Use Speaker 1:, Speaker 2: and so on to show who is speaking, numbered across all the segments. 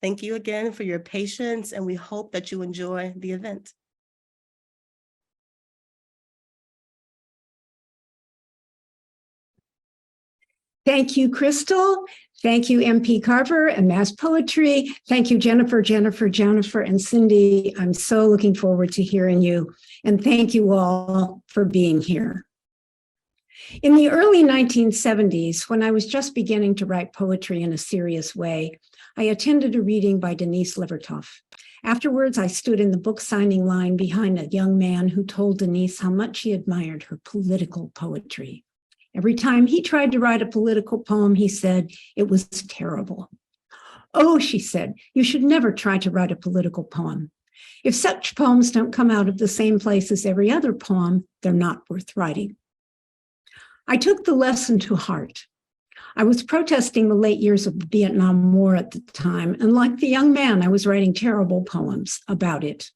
Speaker 1: Thank you again for your patience, and we hope that you enjoy the event.
Speaker 2: Thank you, Crystal. Thank you, MP Carver and Mass Poetry. Thank you, Jennifer, and Cindy. I'm so looking forward to hearing you. And thank you all for being here. In the early 1970s, when I was just beginning to write poetry in a serious way, I attended a reading by Denise Levertov. Afterwards, I stood in the book signing line behind a young man who told Denise how much he admired her political poetry. Every time he tried to write a political poem, he said it was terrible. "Oh," she said, "you should never try to write a political poem. If such poems don't come out of the same place as every other poem, they're not worth writing." I took the lesson to heart. I was protesting the late years of the Vietnam War at the time, and like the young man, I was writing terrible poems about it.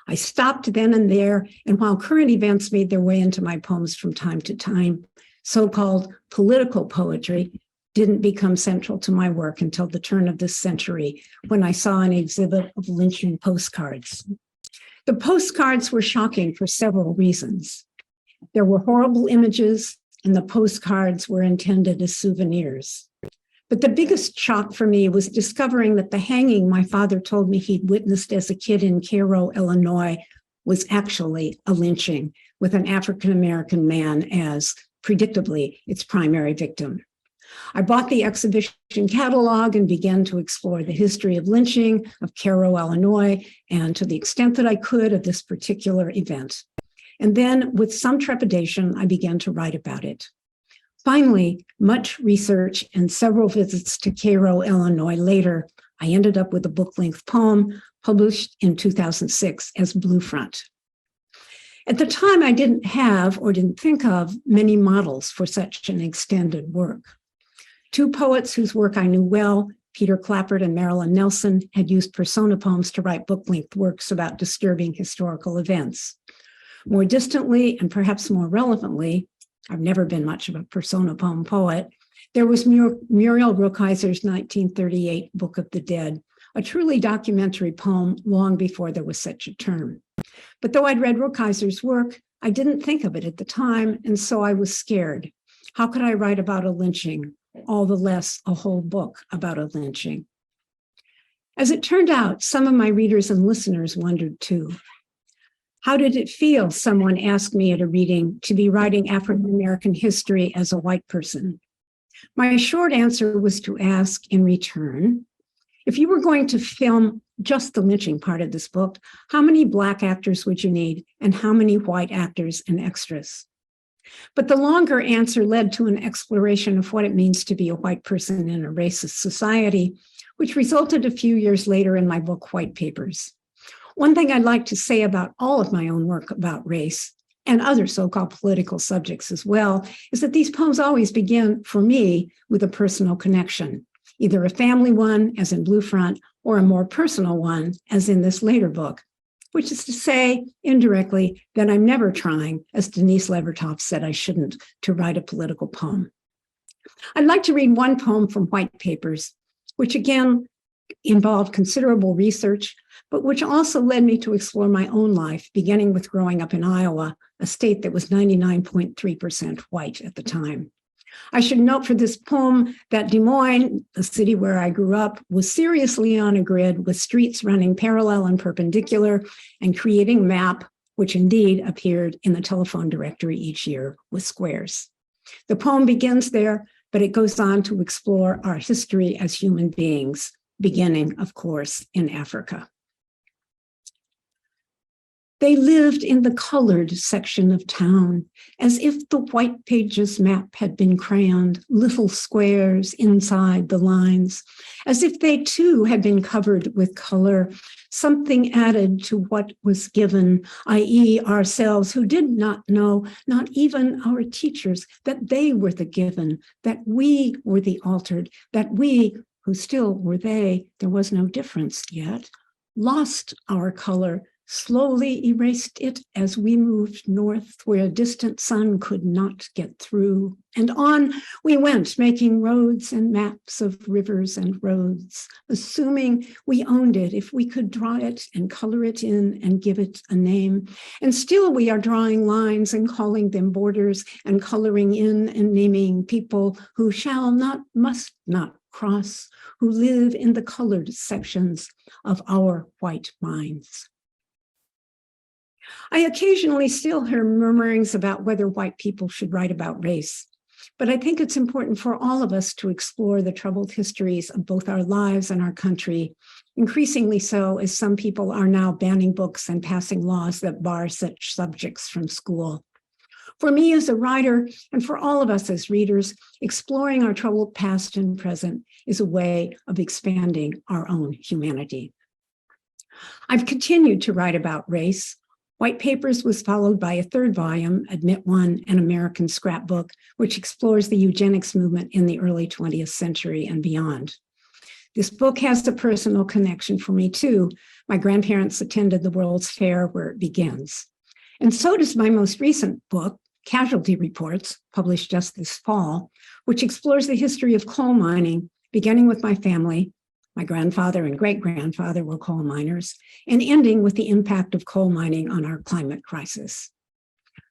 Speaker 2: I stopped then and there, and while current events made their way into my poems from time to time, so-called political poetry didn't become central to my work until the turn of this century, when I saw an exhibit of lynching postcards. The postcards were shocking for several reasons. There were horrible images, and the postcards were intended as souvenirs. But the biggest shock for me was discovering that the hanging my father told me he'd witnessed as a kid in Cairo, Illinois, was actually a lynching with an African-American man as, predictably, its primary victim. I bought the exhibition catalog and began to explore the history of lynching of Cairo, Illinois, and to the extent that I could of this particular event. And then, with some trepidation, I began to write about it. Finally, much research and several visits to Cairo, Illinois later, I ended up with a book-length poem published in 2006 as Blue Front. At the time, I didn't have or didn't think of many models for such an extended work. Two poets whose work I knew well, Peter Clappert and Marilyn Nelson, had used persona poems to write book-length works about disturbing historical events. More distantly, and perhaps more relevantly, I've never been much of a persona poem poet, there was Muriel Rukeyser's 1938 Book of the Dead, a truly documentary poem long before there was such a term. But though I'd read Rukeyser's work, I didn't think of it at the time, and so I was scared. How could I write about a lynching, all the less a whole book about a lynching? As it turned out, some of my readers and listeners wondered too. How did it feel, someone asked me at a reading, to be writing African-American history as a white person? My short answer was to ask in return, if you were going to film just the lynching part of this book, how many Black actors would you need, and how many white actors and extras? But the longer answer led to an exploration of what it means to be a white person in a racist society, which resulted a few years later in my book, White Papers. One thing I'd like to say about all of my own work about race, and other so-called political subjects as well, is that these poems always begin, for me, with a personal connection, either a family one, as in Blue Front, or a more personal one, as in this later book, which is to say, indirectly, that I'm never trying, as Denise Levertov said I shouldn't, to write a political poem. I'd like to read one poem from White Papers, which again involved considerable research, but which also led me to explore my own life, beginning with growing up in Iowa, a state that was 99.3% white at the time. I should note for this poem that Des Moines, the city where I grew up, was seriously on a grid with streets running parallel and perpendicular and creating a map, which indeed appeared in the telephone directory each year with squares. The poem begins there, but it goes on to explore our history as human beings, beginning, of course, in Africa. They lived in the colored section of town, as if the White Pages map had been crayoned, little squares inside the lines, as if they too had been covered with color, something added to what was given, i.e. ourselves, who did not know, not even our teachers, that they were the given, that we were the altered, that we, who still were they, there was no difference yet, lost our color, slowly erased it as we moved north where a distant sun could not get through. And on we went, making roads and maps of rivers and roads, assuming we owned it if we could draw it and color it in and give it a name. And still we are drawing lines and calling them borders and coloring in and naming people who shall not, must not cross, who live in the colored sections of our white minds. I occasionally still hear murmurings about whether white people should write about race, but I think it's important for all of us to explore the troubled histories of both our lives and our country, increasingly so as some people are now banning books and passing laws that bar such subjects from school. For me as a writer, and for all of us as readers, exploring our troubled past and present is a way of expanding our own humanity. I've continued to write about race. White Papers was followed by a third volume, Admit One, an American Scrapbook, which explores the eugenics movement in the early 20th century and beyond. This book has a personal connection for me too. My grandparents attended the World's Fair where it begins. And so does my most recent book, Casualty Reports, published just this fall, which explores the history of coal mining, beginning with my family. My grandfather and great-grandfather were coal miners, and ending with the impact of coal mining on our climate crisis.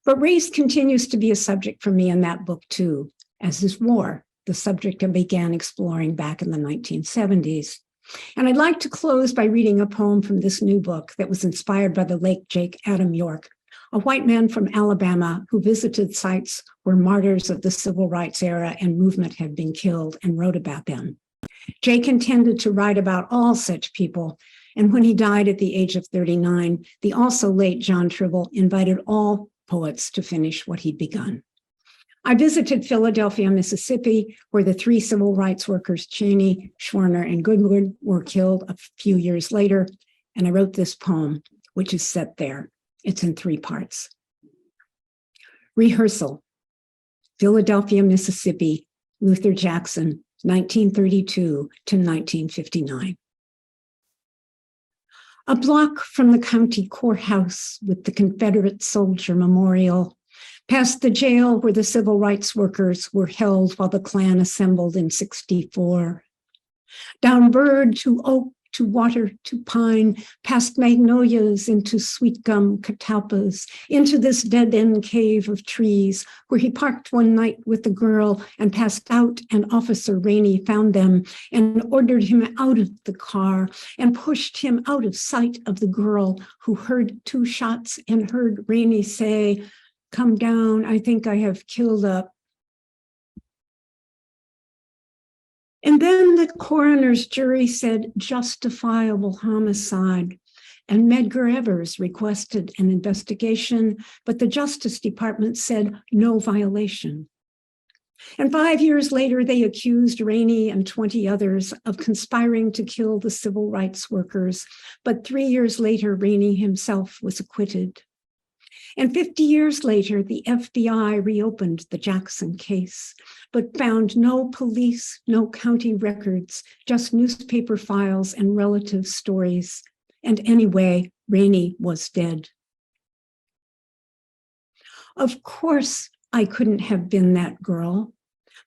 Speaker 2: But race continues to be a subject for me in that book too, as is war, the subject I began exploring back in the 1970s. And I'd like to close by reading a poem from this new book that was inspired by the late Jake Adam York, a white man from Alabama who visited sites where martyrs of the civil rights era and movement had been killed and wrote about them. Jake intended to write about all such people, and when he died at the age of 39, the also late John Tribble invited all poets to finish what he'd begun. I visited Philadelphia, Mississippi, where the three civil rights workers, Cheney, Schwerner, and Goodwin, were killed a few years later, and I wrote this poem, which is set there. It's in 3 parts. Rehearsal. Philadelphia, Mississippi, Luther Jackson, 1932 to 1959. A block from the county courthouse with the Confederate soldier memorial, past the jail where the civil rights workers were held while the Klan assembled in 1964. Down Bird to Oak to Water to Pine, past magnolias into sweet gum catalpas, into this dead-end cave of trees where he parked one night with a girl and passed out, and Officer Rainey found them and ordered him out of the car and pushed him out of sight of the girl who heard 2 shots and heard Rainey say, "Come down, I think I have killed up." And then the coroner's jury said justifiable homicide, and Medgar Evers requested an investigation, but the Justice Department said no violation. And 5 years later, they accused Rainey and 20 others of conspiring to kill the civil rights workers, but 3 years later, Rainey himself was acquitted. And 50 years later, the FBI reopened the Jackson case, but found no police, no county records, just newspaper files and relative stories. And anyway, Rainey was dead. Of course, I couldn't have been that girl.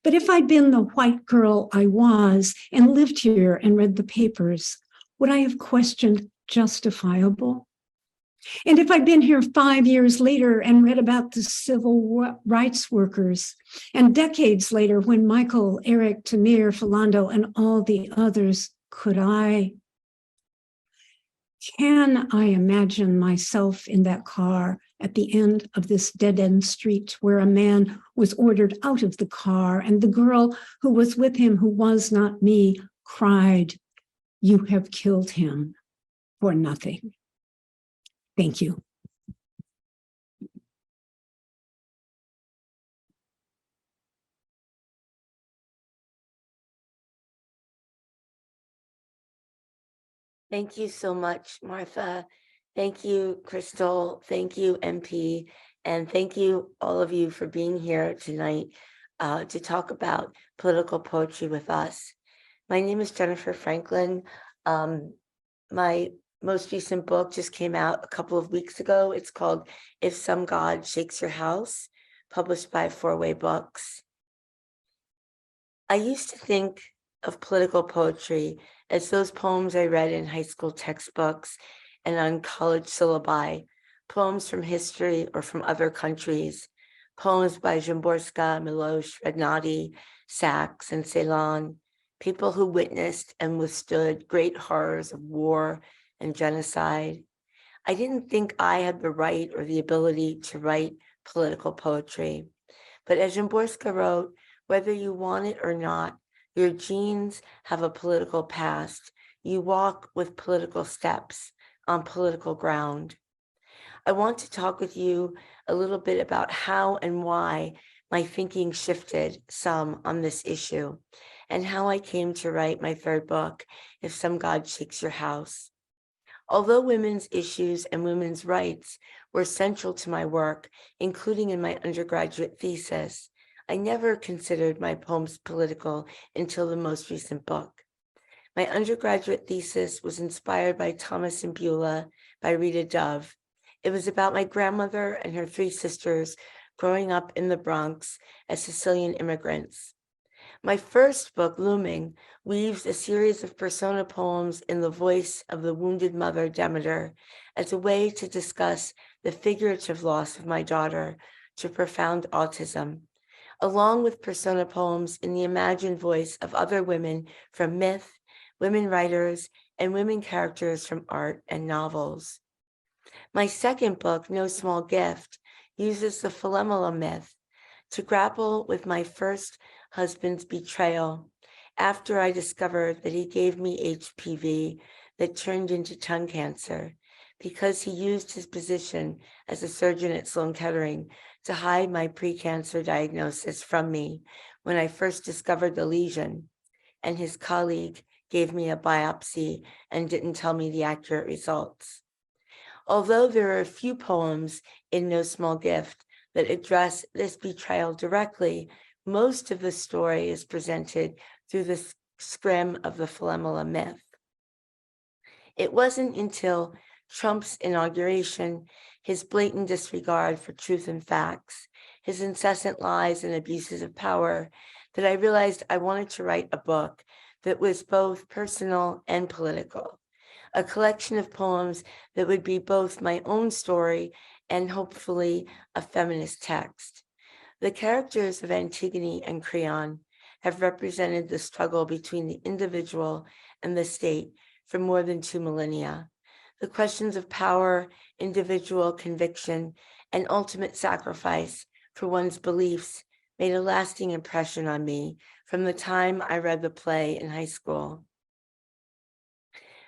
Speaker 2: But if I'd been the white girl I was and lived here and read the papers, would I have questioned justifiable? And if I'd been here 5 years later and read about the civil rights workers, and decades later when Michael, Eric, Tamir, Philando, and all the others, can I imagine myself in that car at the end of this dead-end street where a man was ordered out of the car and the girl who was with him, who was not me, cried, "You have killed him for nothing." Thank you.
Speaker 3: Thank you so much, Martha. Thank you, Crystal. Thank you, MP. And thank you, all of you, for being here tonight to talk about political poetry with us. My name is Jennifer Franklin. My most recent book just came out a couple of weeks ago. It's called If Some God Shakes Your House, published by Four Way Books. I used to think of political poetry as those poems I read in high school textbooks and on college syllabi, poems from history or from other countries, poems by Symborska, Milosz, Rednati, Sachs, and Ceylon, people who witnessed and withstood great horrors of war and genocide. I didn't think I had the right or the ability to write political poetry. But as Symborska wrote, whether you want it or not, your genes have a political past. You walk with political steps on political ground. I want to talk with you a little bit about how and why my thinking shifted some on this issue, and how I came to write my third book, If Some God Shakes Your House. Although women's issues and women's rights were central to my work, including in my undergraduate thesis, I never considered my poems political until the most recent book. My undergraduate thesis was inspired by Thomas and Beulah by Rita Dove. It was about my grandmother and her three sisters growing up in the Bronx as Sicilian immigrants. My first book, Looming, weaves a series of persona poems in the voice of the wounded mother, Demeter, as a way to discuss the figurative loss of my daughter to profound autism, along with persona poems in the imagined voice of other women from myth, women writers, and women characters from art and novels. My second book, No Small Gift, uses the Philomela myth to grapple with my first husband's betrayal after I discovered that he gave me HPV that turned into tongue cancer because he used his position as a surgeon at Sloan Kettering to hide my pre-cancer diagnosis from me when I first discovered the lesion, and his colleague gave me a biopsy and didn't tell me the accurate results. Although there are a few poems in No Small Gift that address this betrayal directly, most of the story is presented through the scrim of the Philomela myth. It wasn't until Trump's inauguration, his blatant disregard for truth and facts, his incessant lies and abuses of power, that I realized I wanted to write a book that was both personal and political, a collection of poems that would be both my own story and hopefully a feminist text. The characters of Antigone and Creon have represented the struggle between the individual and the state for more than 2 millennia. The questions of power, individual conviction, and ultimate sacrifice for one's beliefs made a lasting impression on me from the time I read the play in high school.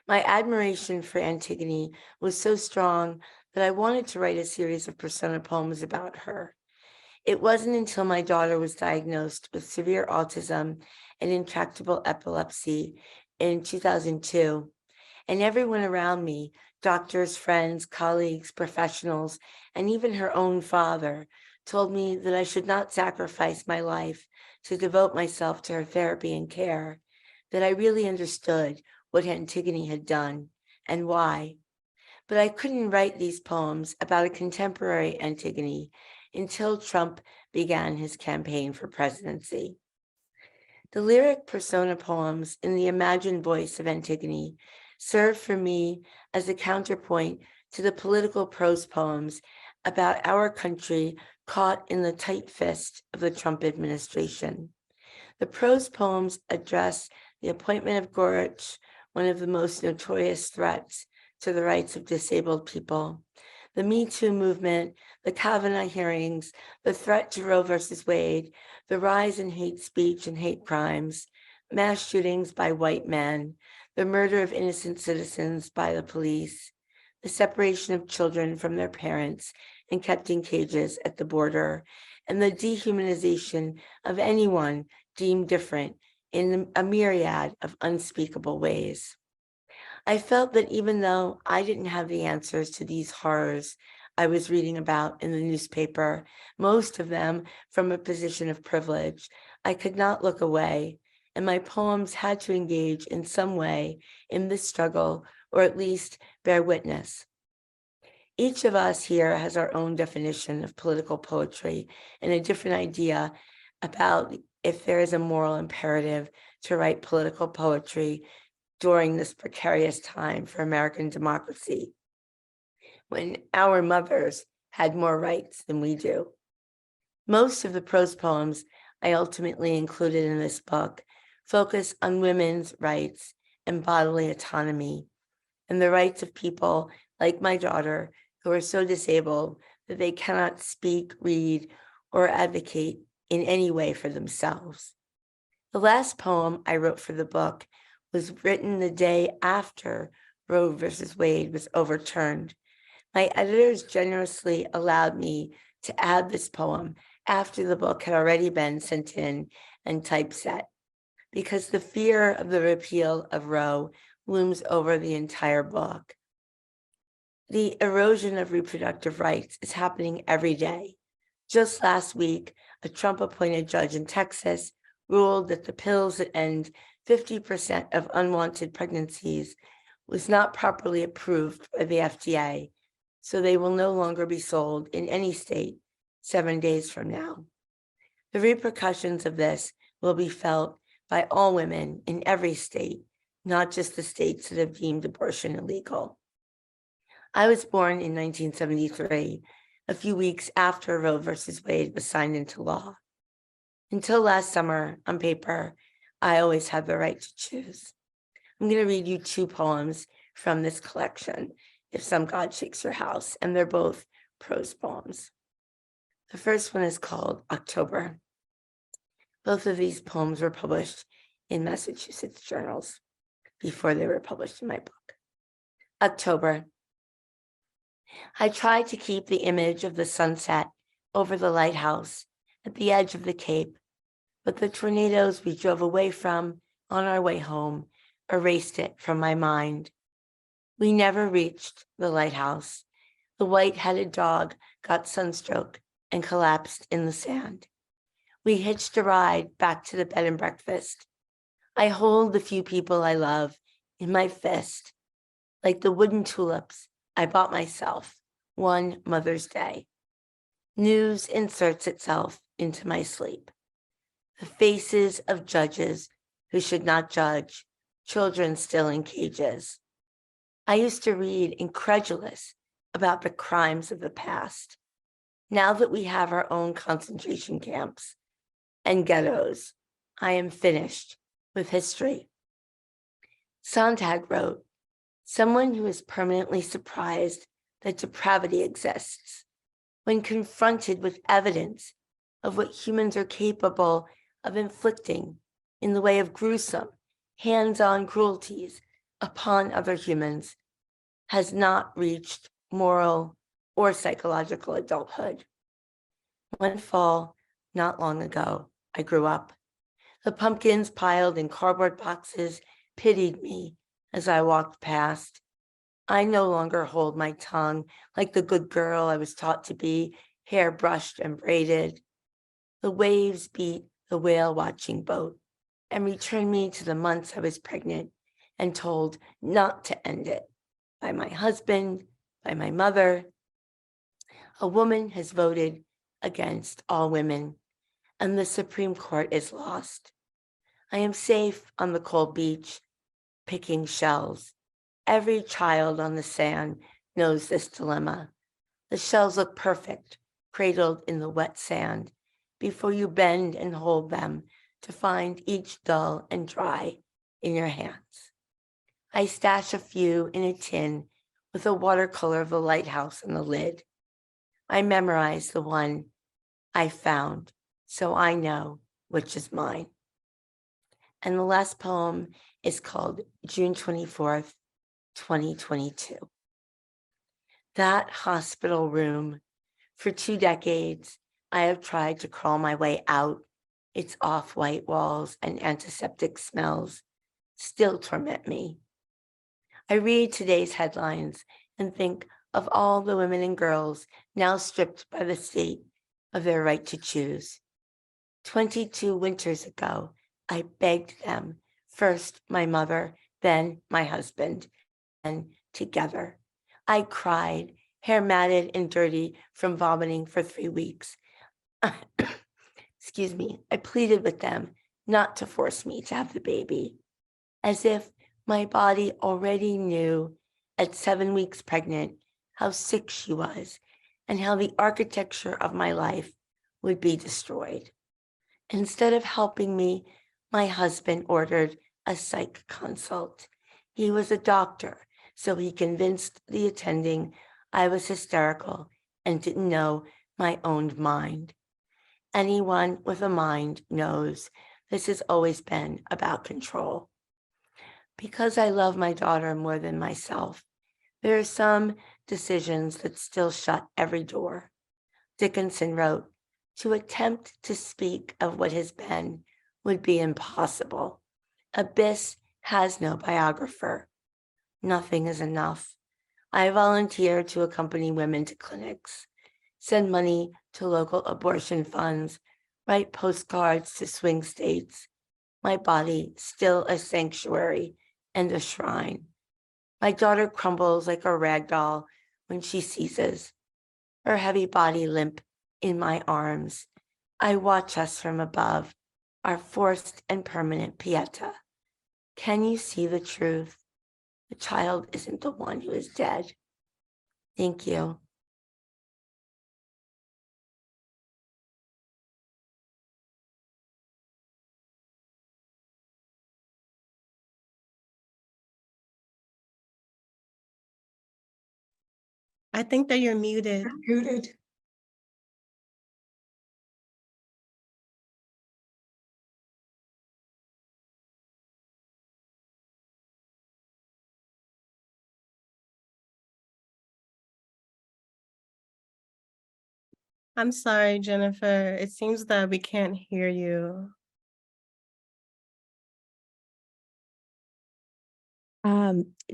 Speaker 3: My admiration for Antigone was so strong that I wanted to write a series of persona poems about her. It wasn't until my daughter was diagnosed with severe autism and intractable epilepsy in 2002, and everyone around me, doctors, friends, colleagues, professionals, and even her own father, told me that I should not sacrifice my life to devote myself to her therapy and care, that I really understood what Antigone had done and why. But I couldn't write these poems about a contemporary Antigone until Trump began his campaign for presidency. The lyric persona poems in the imagined voice of Antigone serve for me as a counterpoint to the political prose poems about our country caught in the tight fist of the Trump administration. The prose poems address the appointment of Gorsuch, one of the most notorious threats to the rights of disabled people, the Me Too movement, the Kavanaugh hearings, the threat to Roe versus Wade, the rise in hate speech and hate crimes, mass shootings by white men, the murder of innocent citizens by the police, the separation of children from their parents and kept in cages at the border, and the dehumanization of anyone deemed different in a myriad of unspeakable ways. I felt that even though I didn't have the answers to these horrors I was reading about in the newspaper, most of them from a position of privilege, I could not look away, and my poems had to engage in some way in this struggle or at least bear witness. Each of us here has our own definition of political poetry and a different idea about if there is a moral imperative to write political poetry during this precarious time for American democracy, when our mothers had more rights than we do. Most of the prose poems I ultimately included in this book focus on women's rights and bodily autonomy, and the rights of people like my daughter who are so disabled that they cannot speak, read, or advocate in any way for themselves. The last poem I wrote for the book was written the day after Roe versus Wade was overturned. My editors generously allowed me to add this poem after the book had already been sent in and typeset, because the fear of the repeal of Roe looms over the entire book. The erosion of reproductive rights is happening every day. Just last week, a Trump-appointed judge in Texas ruled that the pills that end 50% of unwanted pregnancies was not properly approved by the FDA, so they will no longer be sold in any state 7 days from now. The repercussions of this will be felt by all women in every state, not just the states that have deemed abortion illegal. I was born in 1973, a few weeks after Roe versus Wade was signed into law. Until last summer, on paper, I always had the right to choose. I'm going to read you 2 poems from this collection, If Some God Shakes Your House, and they're both prose poems. The first one is called October. Both of these poems were published in Massachusetts journals before they were published in my book. October. I tried to keep the image of the sunset over the lighthouse at the edge of the Cape, but the tornadoes we drove away from on our way home erased it from my mind. We never reached the lighthouse. The white-headed dog got sunstroke and collapsed in the sand. We hitched a ride back to the bed and breakfast. I hold the few people I love in my fist, like the wooden tulips I bought myself one Mother's Day. News inserts itself into my sleep. The faces of judges who should not judge, children still in cages. I used to read incredulous about the crimes of the past. Now that we have our own concentration camps and ghettos, I am finished with history. Sontag wrote, "Someone who is permanently surprised that depravity exists, when confronted with evidence of what humans are capable of inflicting in the way of gruesome, hands-on cruelties upon other humans, has not reached moral or psychological adulthood." One fall, not long ago, I grew up. The pumpkins piled in cardboard boxes pitied me as I walked past. I no longer hold my tongue like the good girl I was taught to be, hair brushed and braided. The waves beat the whale-watching boat and returned me to the months I was pregnant and told not to end it by my husband, by my mother. A woman has voted against all women, and the Supreme Court is lost. I am safe on the cold beach, picking shells. Every child on the sand knows this dilemma. The shells look perfect, cradled in the wet sand, before you bend and hold them to find each dull and dry in your hands. I stash a few in a tin with a watercolor of the lighthouse on the lid. I memorize the one I found, so I know which is mine. And the last poem is called June 24th, 2022. That hospital room. For 2 decades, I have tried to crawl my way out. Its off-white walls and antiseptic smells still torment me. I read today's headlines and think of all the women and girls now stripped by the state of their right to choose. 22 winters ago, I begged them, first my mother, then my husband, together. I cried, hair matted and dirty from vomiting for 3 weeks. Excuse me. I pleaded with them not to force me to have the baby, as if my body already knew at 7 weeks pregnant how sick she was and how the architecture of my life would be destroyed. Instead of helping me, my husband ordered a psych consult. He was a doctor, so he convinced the attending I was hysterical and didn't know my own mind. Anyone with a mind knows this has always been about control. Because I love my daughter more than myself, there are some decisions that still shut every door. Dickinson wrote, "To attempt to speak of what has been would be impossible. Abyss has no biographer. Nothing is enough. I volunteer to accompany women to clinics, send money to local abortion funds, write postcards to swing states. My body still a sanctuary and a shrine. My daughter crumbles like a rag doll when she seizes, her heavy body limp in my arms. I watch us from above, our forced and permanent pieta. Can you see the truth? The child isn't the one who is dead." Thank you.
Speaker 1: I think that you're muted.
Speaker 2: Muted.
Speaker 1: I'm sorry, Jennifer. It seems that we can't hear you.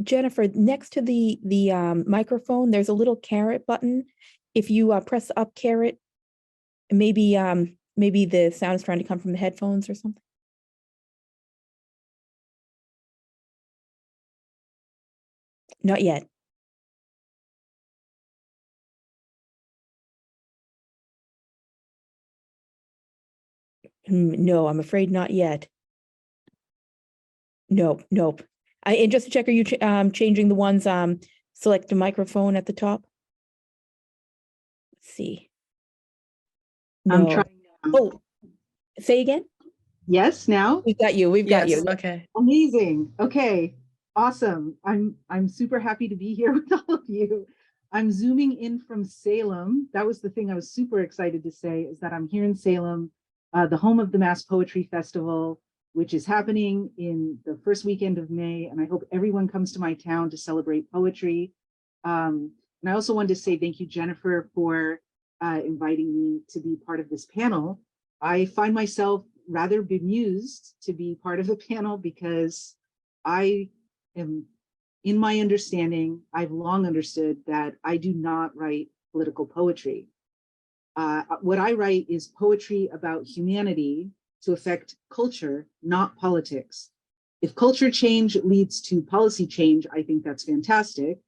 Speaker 4: Jennifer, next to the microphone, there's a little caret button. If you press up caret, maybe maybe the sound is trying to come from the headphones or something. Not yet. No, I'm afraid not yet. Nope, nope. And just to check, are you changing the ones, select the microphone at the top? Let's see.
Speaker 5: I'm
Speaker 4: No.
Speaker 5: trying.
Speaker 4: Oh, say again?
Speaker 5: Yes, now?
Speaker 4: We've got you. We've got
Speaker 1: Yes,
Speaker 4: you.
Speaker 1: okay.
Speaker 5: Amazing. Okay. Awesome. I'm super happy to be here with all of you. I'm zooming in from Salem. That was the thing I was super excited to say, is that I'm here in Salem, the home of the Mass Poetry Festival, which is happening in the first weekend of May. And I hope everyone comes to my town to celebrate poetry. And I also wanted to say thank you, Jennifer, for inviting me to be part of this panel. I find myself rather bemused to be part of a panel because I am, in my understanding, I've long understood that I do not write political poetry. What I write is poetry about humanity to affect culture, not politics. If culture change leads to policy change, I think that's fantastic,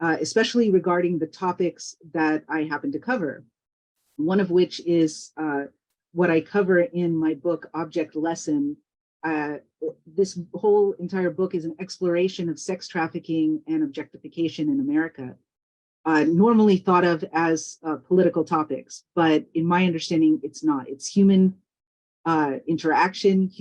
Speaker 5: especially regarding the topics that I happen to cover. One of which is what I cover in my book, Object Lesson. This whole entire book is an exploration of sex trafficking and objectification in America, normally thought of as political topics, but in my understanding, it's not. It's human interaction,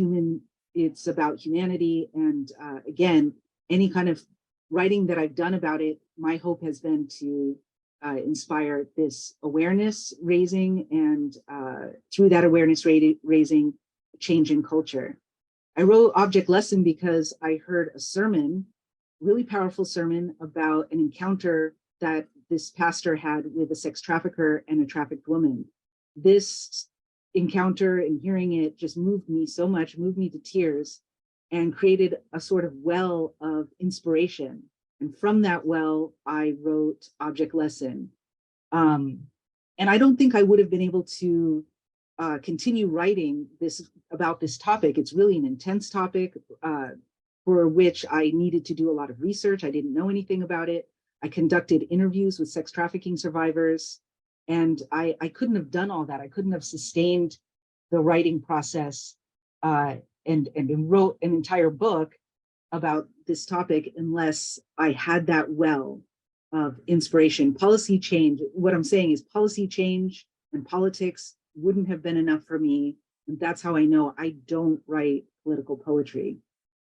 Speaker 5: it's about humanity. And again, any kind of writing that I've done about it, my hope has been to inspire this awareness raising, and through that awareness raising, change in culture. I wrote Object Lesson because I heard a sermon, really powerful sermon, about an encounter that this pastor had with a sex trafficker and a trafficked woman. This encounter and hearing it just moved me so much, moved me to tears, and created a sort of well of inspiration. And from that well, I wrote Object Lesson. And I don't think I would have been able to continue writing this about this topic. It's really an intense topic. for which I needed to do a lot of research. I didn't know anything about it. I conducted interviews with sex trafficking survivors, and I couldn't have done all that. I couldn't have sustained the writing process and wrote an entire book about this topic unless I had that well of inspiration. Policy change, what I'm saying is policy change and politics wouldn't have been enough for me. And that's how I know I don't write political poetry.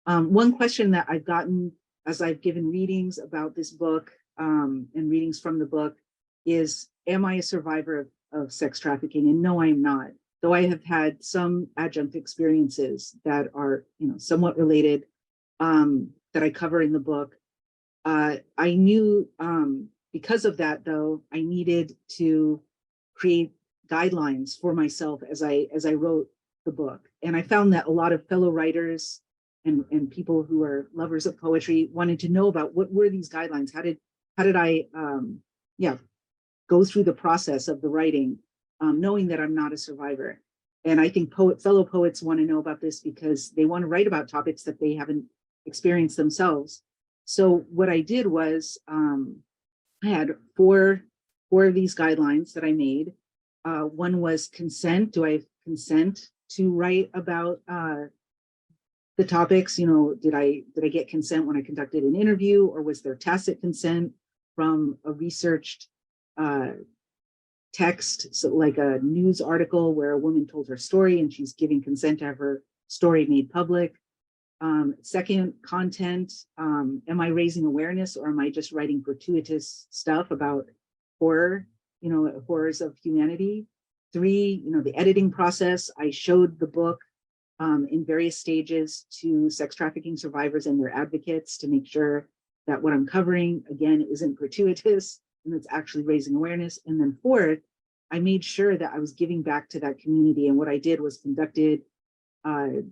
Speaker 5: One question that I've gotten as I've given readings about this book and readings from the book is, am I a survivor of sex trafficking? And no, I am not. Though I have had some adjunct experiences that are, somewhat related, that I cover in the book. I knew because of that, though, I needed to create guidelines for myself as I wrote the book. And I found that a lot of fellow writers and people who are lovers of poetry wanted to know about what were these guidelines. How did I go through the process of the writing, knowing that I'm not a survivor. And I think fellow poets want to know about this because they want to write about topics that they haven't experienced themselves. So what I did was I had four of these guidelines that I made. One was consent. Do I consent to write about the topics? Did I get consent when I conducted an interview, or was there tacit consent from a researched text, so like a news article where a woman told her story and she's giving consent to have her story made public? Second, content. Am I raising awareness, or am I just writing gratuitous stuff about horror, horrors of humanity? Three, the editing process. I showed the book in various stages to sex trafficking survivors and their advocates to make sure that what I'm covering, again, isn't gratuitous and it's actually raising awareness. And then fourth, I made sure that I was giving back to that community. And what I did was conducted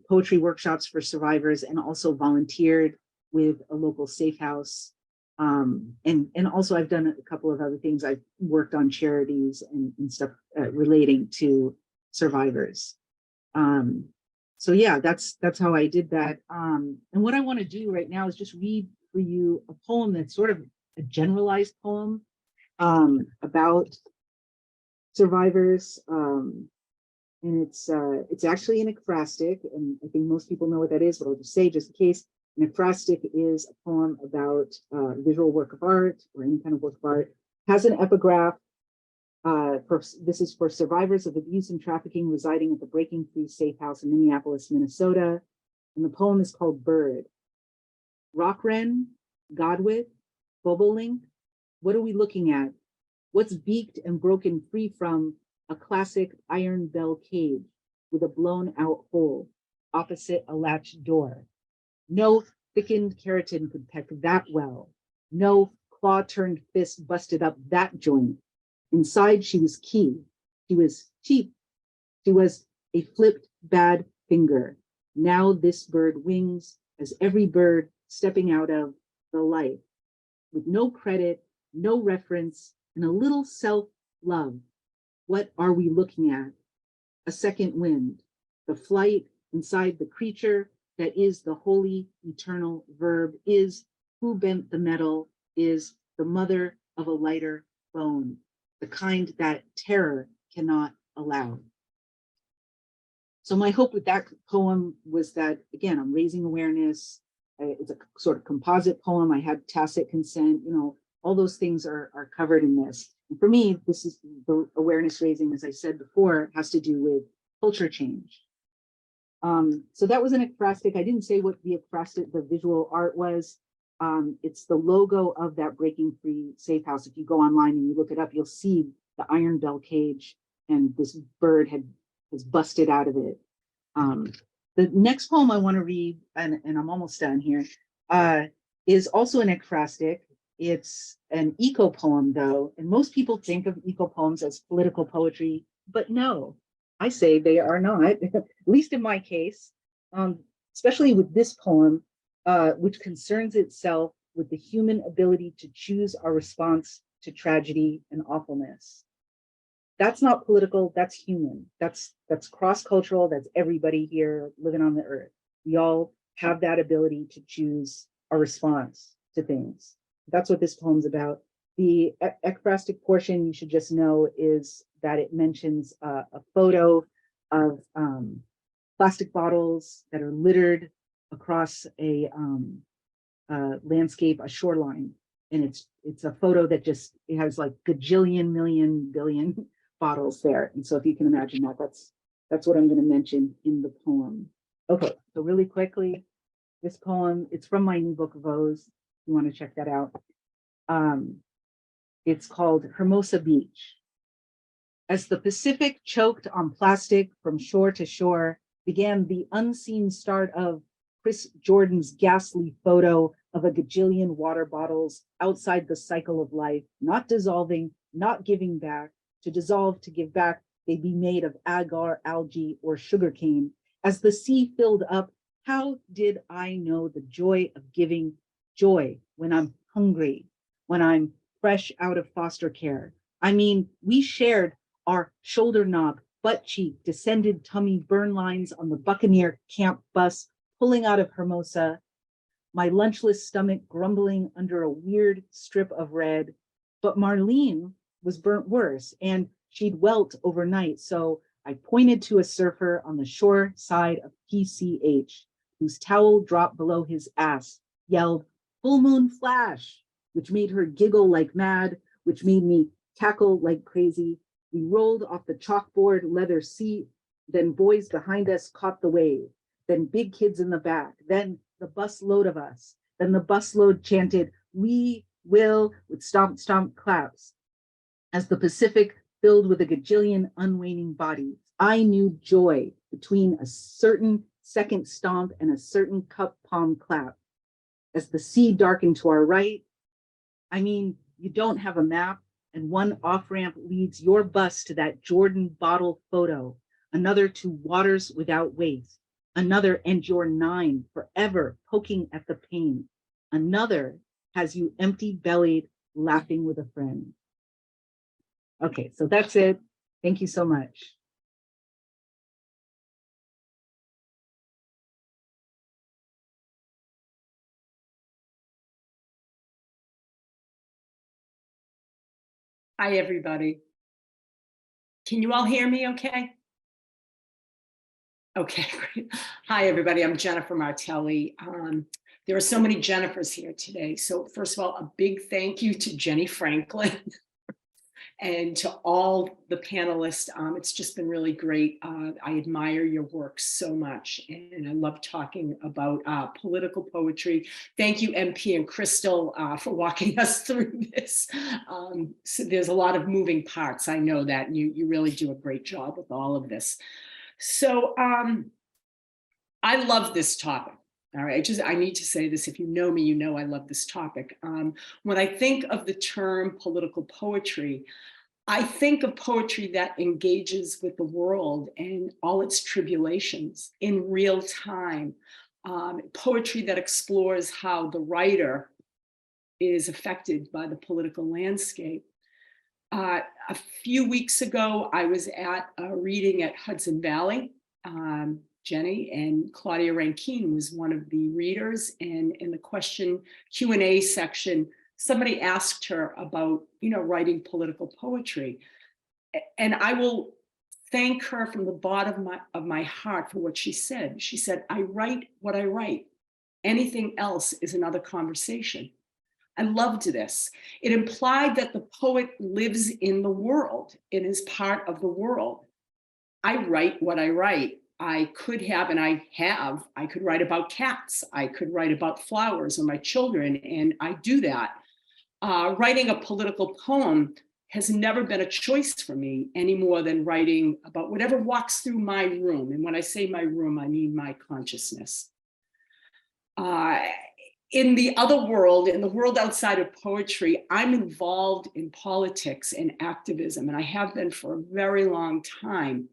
Speaker 5: poetry workshops for survivors and also volunteered with a local safe house. And also I've done a couple of other things. I've worked on charities and stuff relating to survivors. So yeah, that's how I did that. And what I want to do right now is just read for you a poem that's sort of a generalized poem about survivors. And it's actually an ekphrastic, and I think most people know what that is, but I'll just say just in case. An ekphrastic is a poem about visual work of art or any kind of work of art. Has an epigraph. This is for survivors of abuse and trafficking residing at the Breaking Free Safe House in Minneapolis, Minnesota. And the poem is called Bird. Rock wren, godwit, bobolink, what are we looking at? What's beaked and broken free from a classic iron bell cage with a blown out hole opposite a latched door? No thickened keratin could peck that well. No claw-turned fist busted up that joint. Inside, she was key. She was cheap. She was a flipped bad finger. Now this bird wings as every bird stepping out of the life with no credit, no reference, and a little self-love. What are we looking at? A second wind, the flight inside the creature that is the holy, eternal verb, is who bent the metal, is the mother of a lighter bone, the kind that terror cannot allow. So my hope with that poem was that, again, I'm raising awareness. It's a sort of composite poem. I had tacit consent, all those things are covered in this. And for me, this is the awareness raising, as I said before, has to do with culture change. So that was an ekphrastic. I didn't say what the ekphrastic, the visual art was. It's the logo of that Breaking Free Safe House. If you go online and you look it up, you'll see the iron bell cage and this bird was busted out of it. The next poem I want to read, and I'm almost done here, is also an ekphrastic. It's an eco poem, though, and most people think of eco poems as political poetry, but no, I say they are not, at least in my case, especially with this poem, which concerns itself with the human ability to choose our response to tragedy and awfulness. That's not political, that's human. That's cross-cultural, that's everybody here living on the earth. We all have that ability to choose a response to things. That's what this poem's about. The ekphrastic portion, you should just know, is that it mentions a photo of plastic bottles that are littered across a landscape, a shoreline. And it's a photo that just, it has like gajillion, million, billion bottles there. And so if you can imagine that, that's what I'm going to mention in the poem. Okay, so really quickly, this poem, it's from my new book, Vose. You want to check that out. It's called Hermosa Beach. As the Pacific choked on plastic from shore to shore, began the unseen start of Chris Jordan's ghastly photo of a gajillion water bottles outside the cycle of life, not dissolving, not giving back. To dissolve, to give back, they be made of agar, algae, or sugarcane. As the sea filled up, how did I know the joy of giving? Joy when I'm hungry, when I'm fresh out of foster care. I mean, we shared our shoulder knob, butt cheek, descended tummy burn lines on the Buccaneer camp bus pulling out of Hermosa, my lunchless stomach grumbling under a weird strip of red. But Marlene was burnt worse, and she'd welt overnight. So I pointed to a surfer on the shore side of PCH, whose towel dropped below his ass, yelled, "Full moon flash," which made her giggle like mad, which made me cackle like crazy. We rolled off the chalkboard leather seat, then boys behind us caught the wave, then big kids in the back, then the bus load of us, then the bus load chanted, "We will," with stomp, stomp claps. As the Pacific filled with a gajillion unwaning bodies, I knew joy between a certain second stomp and a certain cup palm clap. As the sea darkened to our right, I mean, you don't have a map, and one off-ramp leads your bus to that Jordan bottle photo, another to waters without waste, another and you're 9, forever poking at the pain. Another has you empty-bellied, laughing with a friend. Okay, so that's it. Thank you so much.
Speaker 6: Hi, everybody. Can you all hear me okay? Okay, great. Hi, everybody. I'm Jennifer Martelli. There are so many Jennifers here today. So first of all, a big thank you to Jenny Franklin and to all the panelists. It's just been really great. I admire your work so much, and I love talking about political poetry. Thank you, MP and Crystal, for walking us through this. So there's a lot of moving parts. I know that, and you really do a great job with all of this. So I love this topic. All right, I need to say this. If you know me, you know I love this topic. When I think of the term political poetry, I think of poetry that engages with the world and all its tribulations in real time. Poetry that explores how the writer is affected by the political landscape. A few weeks ago, I was at a reading at Hudson Valley. Jenny and Claudia Rankine was one of the readers, and in the question Q&A section, somebody asked her about, writing political poetry. And I will thank her from the bottom of my heart for what she said. She said, "I write what I write. Anything else is another conversation." I loved this. It implied that the poet lives in the world and is part of the world. I write what I write. I could have, and I have, I could write about cats. I could write about flowers or my children, and I do that. Writing a political poem has never been a choice for me any more than writing about whatever walks through my room. And when I say my room, I mean my consciousness. In the other world, in the world outside of poetry, I'm involved in politics and activism, and I have been for a very long time.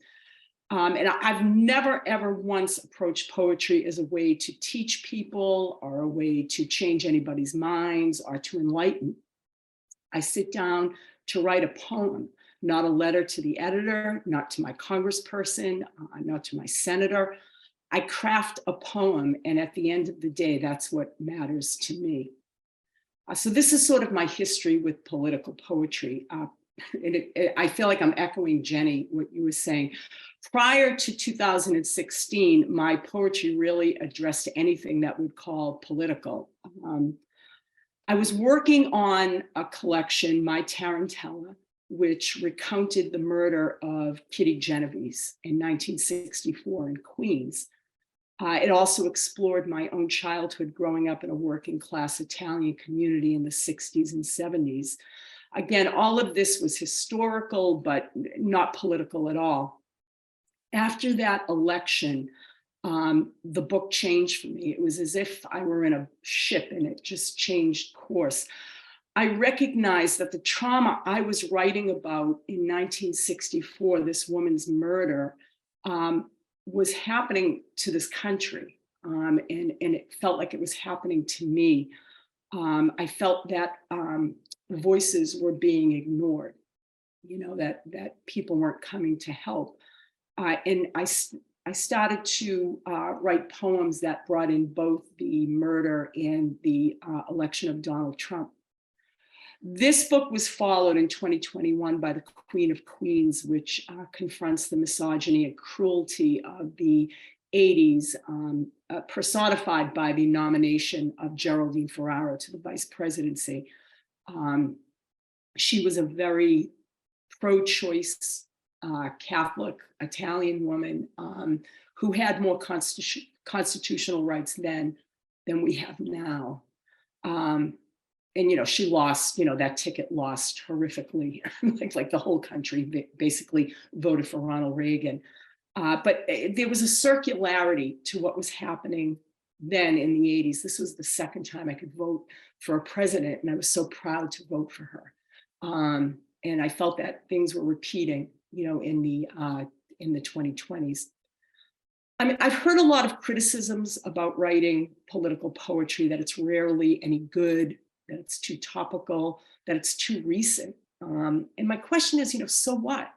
Speaker 6: And I've never, ever once approached poetry as a way to teach people or a way to change anybody's minds or to enlighten. I sit down to write a poem, not a letter to the editor, not to my congressperson, not to my senator. I craft a poem, and at the end of the day, that's what matters to me. So this is sort of my history with political poetry. I feel like I'm echoing, Jenny, what you were saying. Prior to 2016, my poetry really addressed anything that we'd call political. I was working on a collection, My Tarantella, which recounted the murder of Kitty Genovese in 1964 in Queens. It also explored my own childhood growing up in a working class Italian community in the 60s and 70s. Again, all of this was historical, but not political at all. After that election, the book changed for me. It was as if I were in a ship and it just changed course. I recognized that the trauma I was writing about in 1964, this woman's murder, was happening to this country. And it felt like it was happening to me. I felt that voices were being ignored, that people weren't coming to help. And I started to write poems that brought in both the murder and the election of Donald Trump. This book was followed in 2021 by The Queen of Queens, which confronts the misogyny and cruelty of the 80s, personified by the nomination of Geraldine Ferraro to the vice presidency. She was a very pro-choice Catholic Italian woman who had more constitutional rights then than we have now. And, she lost, that ticket lost horrifically, like the whole country basically voted for Ronald Reagan. But there was a circularity to what was happening then in the 80s. This was the second time I could vote for a president, and I was so proud to vote for her. And I felt that things were repeating, in the 2020s. I mean, I've heard a lot of criticisms about writing political poetry, that it's rarely any good, that it's too topical, that it's too recent. And my question is, so what?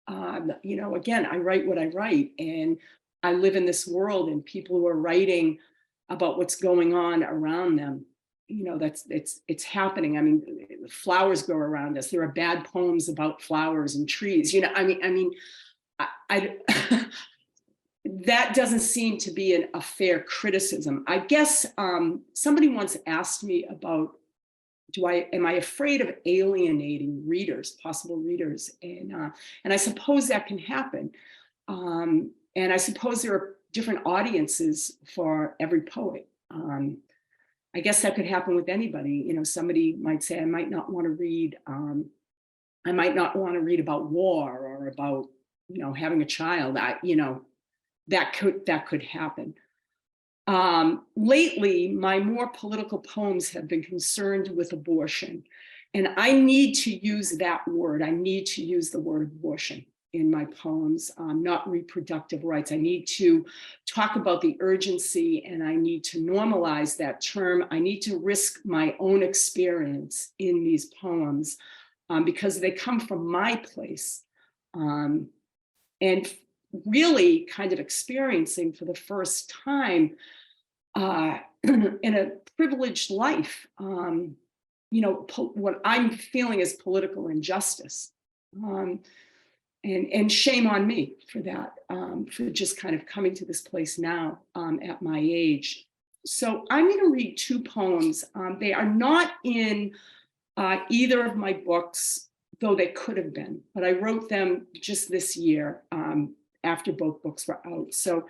Speaker 6: Again, I write what I write, and I live in this world, and people who are writing about what's going on around them, it's happening. I mean, flowers grow around us. There are bad poems about flowers and trees. I that doesn't seem to be a fair criticism. I guess somebody once asked me about, am I afraid of alienating readers, possible readers? And I suppose that can happen. And I suppose there are different audiences for every poet. I guess that could happen with anybody. Somebody might say, I might not want to read about war or about, having a child. That could happen. Lately, my more political poems have been concerned with abortion. And I need to use that word. I need to use the word abortion in my poems, not reproductive rights. I need to talk about the urgency, and I need to normalize that term. I need to risk my own experience in these poems because they come from my place. And really kind of experiencing for the first time in a privileged life, what I'm feeling is political injustice. And shame on me for that, for just kind of coming to this place now at my age. So I'm going to read two poems. They are not in either of my books, though they could have been, but I wrote them just this year after both books were out. So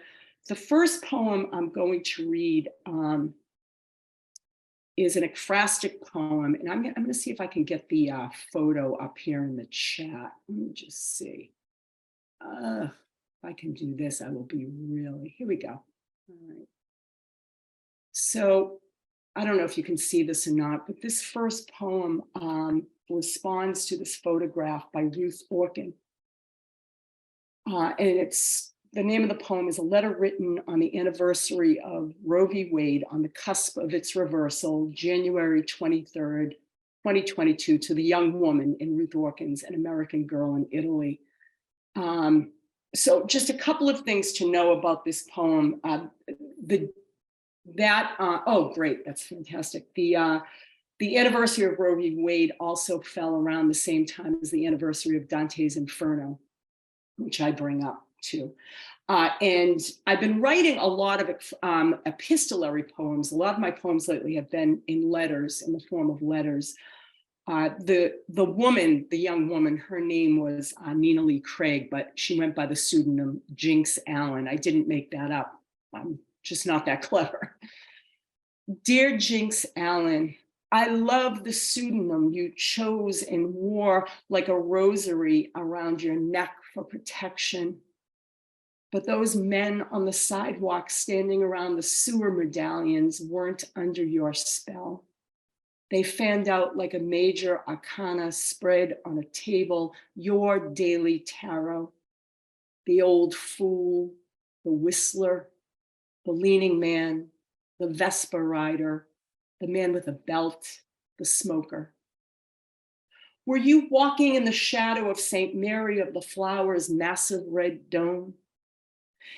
Speaker 6: the first poem I'm going to read is an ekphrastic poem, and I'm going to see if I can get the photo up here in the chat. Let me just see. If I can do this, I will be really, here we go. All right. So I don't know if you can see this or not, but this first poem responds to this photograph by Ruth Orkin. And the name of the poem is a letter written on the anniversary of Roe v. Wade, on the cusp of its reversal, January 23rd, 2022, to the young woman in Ruth Orkin's An American Girl in Italy. So just a couple of things to know about this poem. Oh, great, that's fantastic. The anniversary of Roe v. Wade also fell around the same time as the anniversary of Dante's Inferno, which I bring up too. And I've been writing a lot of epistolary poems. A lot of my poems lately have been in letters, in the form of letters. The young woman, her name was Nina Lee Craig, but she went by the pseudonym Jinx Allen. I didn't make that up. I'm just not that clever. Dear Jinx Allen, I love the pseudonym you chose and wore like a rosary around your neck for protection. But those men on the sidewalk standing around the sewer medallions weren't under your spell. They fanned out like a major arcana spread on a table, your daily tarot. The old fool, the whistler, the leaning man, the Vespa rider, the man with a belt, the smoker. Were you walking in the shadow of St. Mary of the Flowers' massive red dome?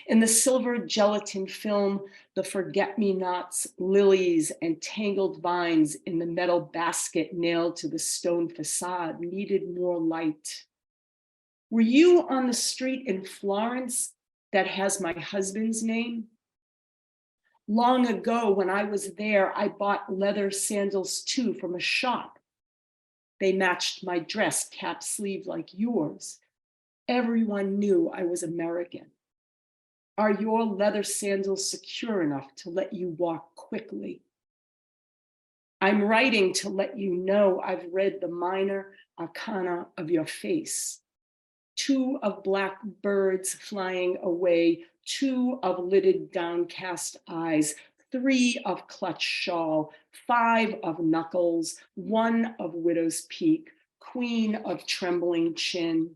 Speaker 6: In the silver gelatin film, the forget-me-nots, lilies, and tangled vines in the metal basket nailed to the stone facade needed more light. Were you on the street in Florence that has my husband's name? Long ago, when I was there, I bought leather sandals too from a shop. They matched my dress, cap sleeve like yours. Everyone knew I was American. Are your leather sandals secure enough to let you walk quickly? I'm writing to let you know I've read the minor arcana of your face. 2 of black birds flying away, 2 of lidded downcast eyes, 3 of clutch shawl, 5 of knuckles, 1 of widow's peak, queen of trembling chin.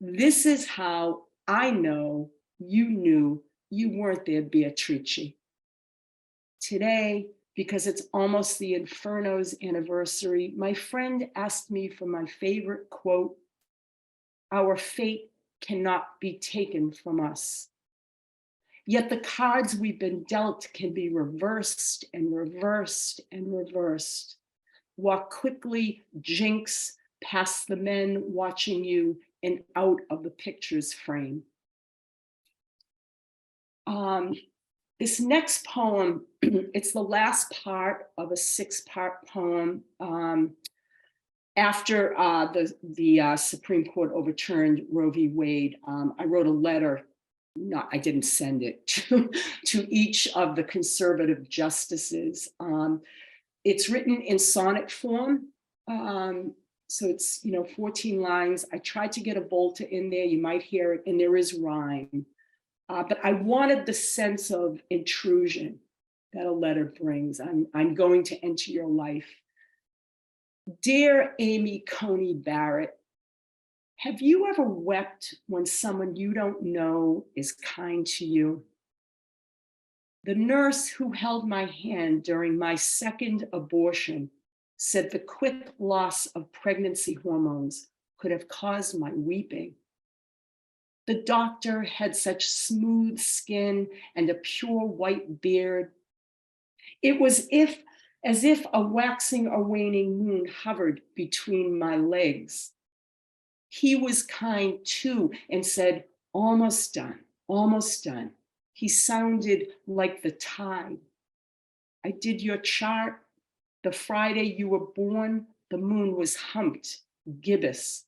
Speaker 6: This is how I know you knew you weren't there, Beatrice. Today, because it's almost the Inferno's anniversary, my friend asked me for my favorite quote, "Our fate cannot be taken from us. Yet the cards we've been dealt can be reversed and reversed and reversed. Walk quickly, Jinx, past the men watching you and out of the picture's frame." This next poem, it's the last part of a 6-part poem. After the Supreme Court overturned Roe v. Wade, I wrote a letter. No, I didn't send it to each of the conservative justices. It's written in sonnet form. So it's 14 lines. I tried to get a volta in there. You might hear it, and there is rhyme. But I wanted the sense of intrusion that a letter brings. I'm going to enter your life. Dear Amy Coney Barrett, have you ever wept when someone you don't know is kind to you? The nurse who held my hand during my 2nd abortion said the quick loss of pregnancy hormones could have caused my weeping. The doctor had such smooth skin and a pure white beard. It was as if a waxing or waning moon hovered between my legs. He was kind too and said, "Almost done, almost done." He sounded like the tide. I did your chart. The Friday you were born, the moon was humped, gibbous.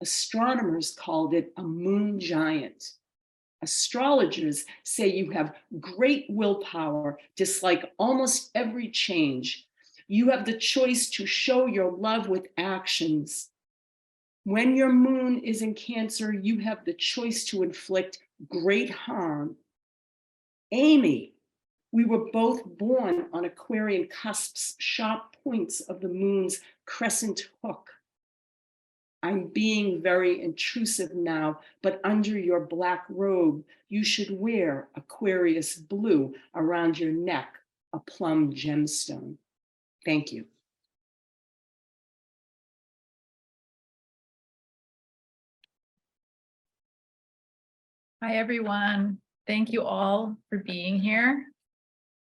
Speaker 6: Astronomers called it a moon giant. Astrologers say you have great willpower, dislike almost every change. You have the choice to show your love with actions. When your moon is in Cancer, you have the choice to inflict great harm. Amy, we were both born on Aquarian cusps, sharp points of the moon's crescent hook. I'm being very intrusive now, but under your black robe, you should wear Aquarius blue around your neck, a plum gemstone. Thank you.
Speaker 7: Hi, everyone. Thank you all for being here.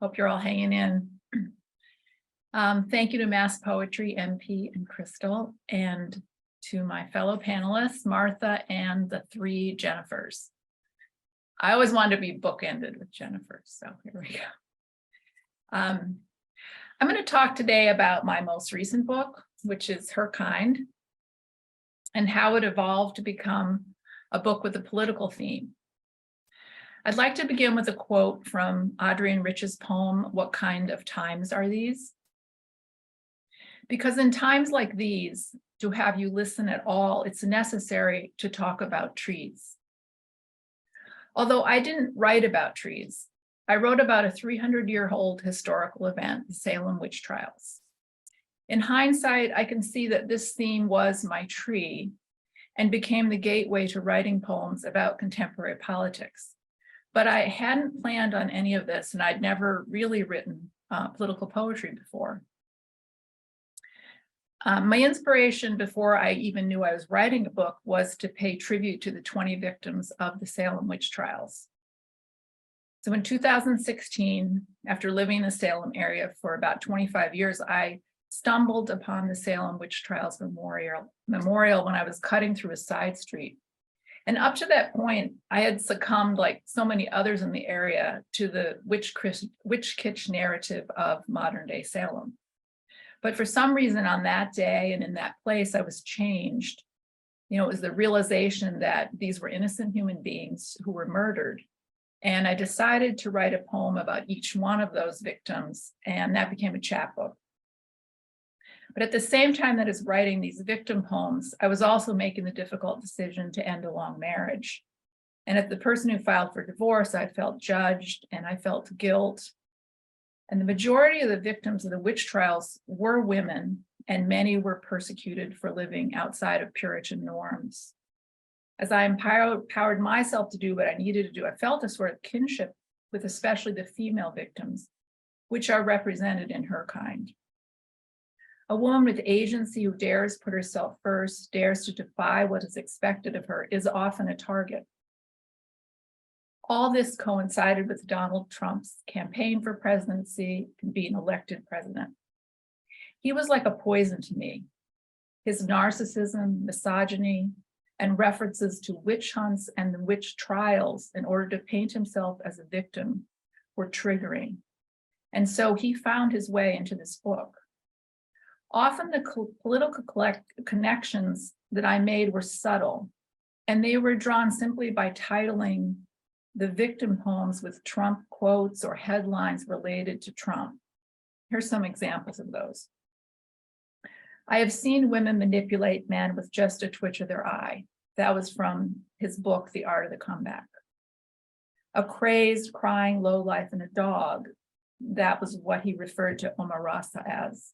Speaker 7: Hope you're all hanging in. Thank you to Mass Poetry, MP, and Crystal, and to my fellow panelists, Martha and the three Jennifers. I always wanted to be bookended with Jennifer, so here we go. I'm going to talk today about my most recent book, which is Her Kind, and how it evolved to become a book with a political theme. I'd like to begin with a quote from Adrienne Rich's poem, What Kind of Times Are These? Because in times like these, to have you listen at all, it's necessary to talk about trees. Although I didn't write about trees, I wrote about a 300-year-old historical event, the Salem witch trials. In hindsight, I can see that this theme was my tree and became the gateway to writing poems about contemporary politics. But I hadn't planned on any of this, and I'd never really written political poetry before. My inspiration before I even knew I was writing a book was to pay tribute to the 20 victims of the Salem witch trials. So in 2016, after living in the Salem area for about 25 years, I stumbled upon the Salem witch trials memorial when I was cutting through a side street. And up to that point, I had succumbed, like so many others in the area, to the witch kitsch narrative of modern day Salem. But for some reason on that day and in that place, I was changed. You know, it was the realization that these were innocent human beings who were murdered. And I decided to write a poem about each one of those victims, and that became a chapbook. But at the same time that I was writing these victim poems, I was also making the difficult decision to end a long marriage. And as the person who filed for divorce, I felt judged and I felt guilt. And the majority of the victims of the witch trials were women, and many were persecuted for living outside of Puritan norms. As I empowered myself to do what I needed to do, I felt a sort of kinship with especially the female victims, which are represented in Her Kind. A woman with agency who dares put herself first, dares to defy what is expected of her, is often a target. All this coincided with Donald Trump's campaign for presidency and being elected president. He was like a poison to me. His narcissism, misogyny, and references to witch hunts and the witch trials in order to paint himself as a victim were triggering. And so he found his way into this book. Often the political connections that I made were subtle, and they were drawn simply by titling the victim poems with Trump quotes or headlines related to Trump. Here's some examples of those. I have seen women manipulate men with just a twitch of their eye. That was from his book, The Art of the Comeback. A crazed, crying lowlife and a dog. That was what he referred to Omarasa as.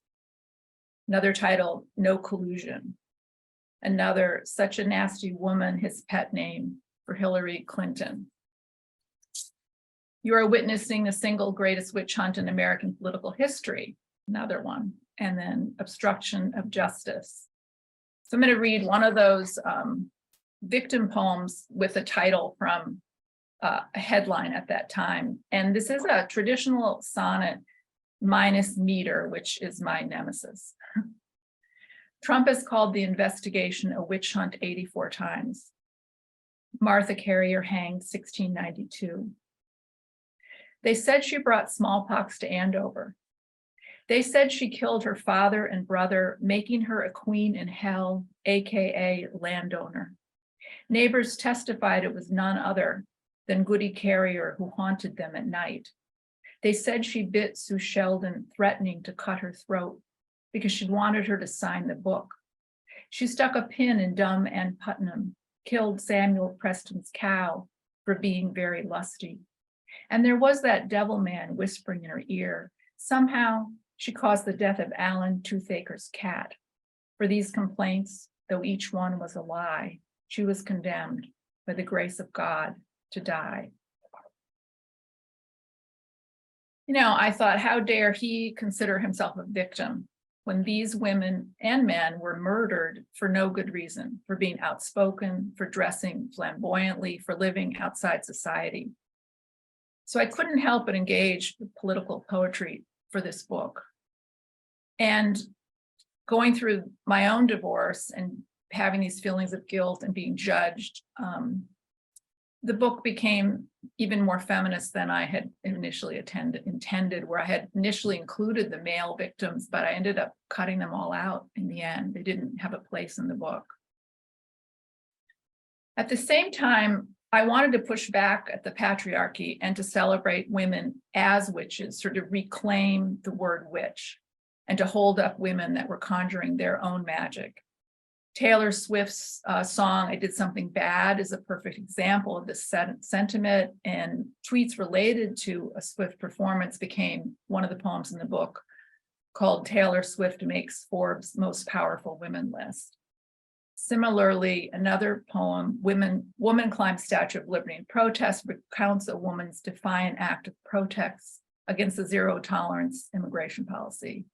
Speaker 7: Another title, No Collusion. Another, Such a Nasty Woman, his pet name for Hillary Clinton. You are witnessing the single greatest witch hunt in American political history. Another one. And then Obstruction of Justice. So I'm going to read one of those victim poems with a title from a headline at that time. And this is a traditional sonnet minus meter, which is my nemesis. Trump has called the investigation a witch hunt 84 times. Martha Carrier hanged 1692. They said she brought smallpox to Andover. They said she killed her father and brother, making her a queen in hell, AKA landowner. Neighbors testified it was none other than Goody Carrier who haunted them at night. They said she bit Sue Sheldon, threatening to cut her throat because she wanted her to sign the book. She stuck a pin in dumb Ann Putnam, killed Samuel Preston's cow for being very lusty. And there was that devil man whispering in her ear. Somehow she caused the death of Alan Toothacre's cat. For these complaints, though each one was a lie, she was condemned by the grace of God to die. You know, I thought, how dare he consider himself a victim when these women and men were murdered for no good reason, for being outspoken, for dressing flamboyantly, for living outside society. So I couldn't help but engage with political poetry for this book. And going through my own divorce and having these feelings of guilt and being judged, the book became even more feminist than I had initially intended, where I had initially included the male victims, but I ended up cutting them all out in the end. They didn't have a place in the book. At the same time, I wanted to push back at the patriarchy and to celebrate women as witches, sort of reclaim the word witch, and to hold up women that were conjuring their own magic. Taylor Swift's song, I Did Something Bad, is a perfect example of this sentiment, and tweets related to a Swift performance became one of the poems in the book, called Taylor Swift Makes Forbes' Most Powerful Women List. Similarly, another poem, Woman Climbs Statue of Liberty in Protest, recounts a woman's defiant act of protest against the zero tolerance immigration policy.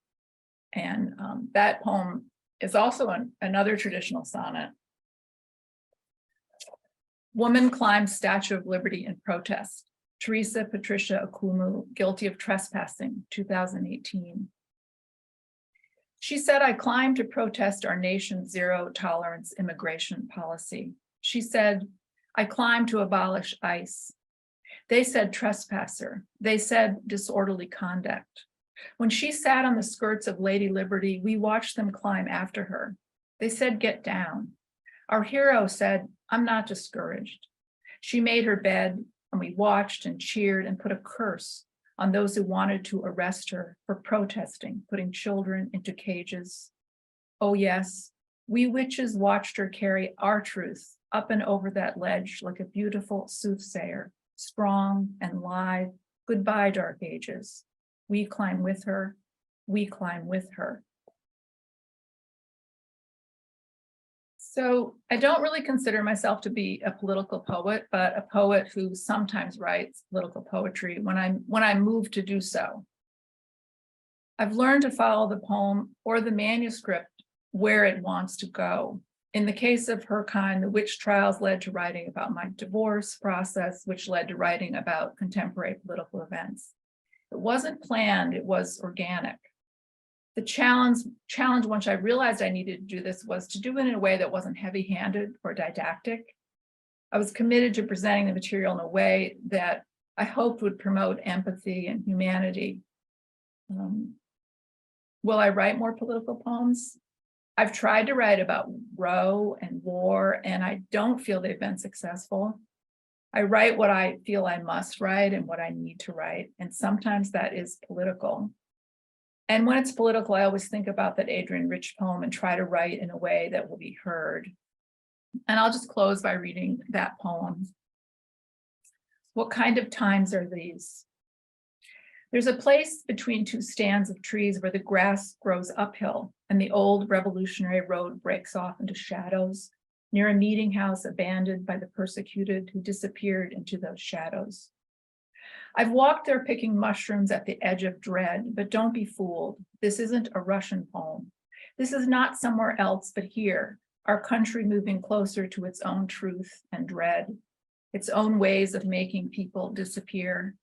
Speaker 7: And that poem is also another traditional sonnet. Woman climbs Statue of Liberty in protest. Teresa Patricia Akumu, guilty of trespassing, 2018. She said, I climbed to protest our nation's zero tolerance immigration policy. She said, I climbed to abolish ICE. They said trespasser. They said disorderly conduct. When she sat on the skirts of Lady Liberty, we watched them climb after her. They said, get down. Our hero said, I'm not discouraged. She made her bed, and we watched and cheered and put a curse on those who wanted to arrest her for protesting, putting children into cages. Oh yes, we witches watched her carry our truth up and over that ledge like a beautiful soothsayer, strong and live. Goodbye, dark ages. We climb with her, we climb with her. So I don't really consider myself to be a political poet, but a poet who sometimes writes political poetry when I'm moved to do so. I've learned to follow the poem or the manuscript where it wants to go. In the case of Her Kind, the witch trials led to writing about my divorce process, which led to writing about contemporary political events. It wasn't planned, it was organic. The challenge once I realized I needed to do this was to do it in a way that wasn't heavy-handed or didactic. I was committed to presenting the material in a way that I hoped would promote empathy and humanity. Will I write more political poems? I've tried to write about Roe and war, and I don't feel they've been successful. I write what I feel I must write and what I need to write, and sometimes that is political. And when it's political, I always think about that Adrienne Rich poem and try to write in a way that will be heard. And I'll just close by reading that poem. What kind of times are these? There's a place between two stands of trees where the grass grows uphill and the old revolutionary road breaks off into shadows, near a meeting house abandoned by the persecuted who disappeared into those shadows. I've walked there picking mushrooms at the edge of dread, but don't be fooled. This isn't a Russian poem. This is not somewhere else but here, our country moving closer to its own truth and dread, its own ways of making people disappear.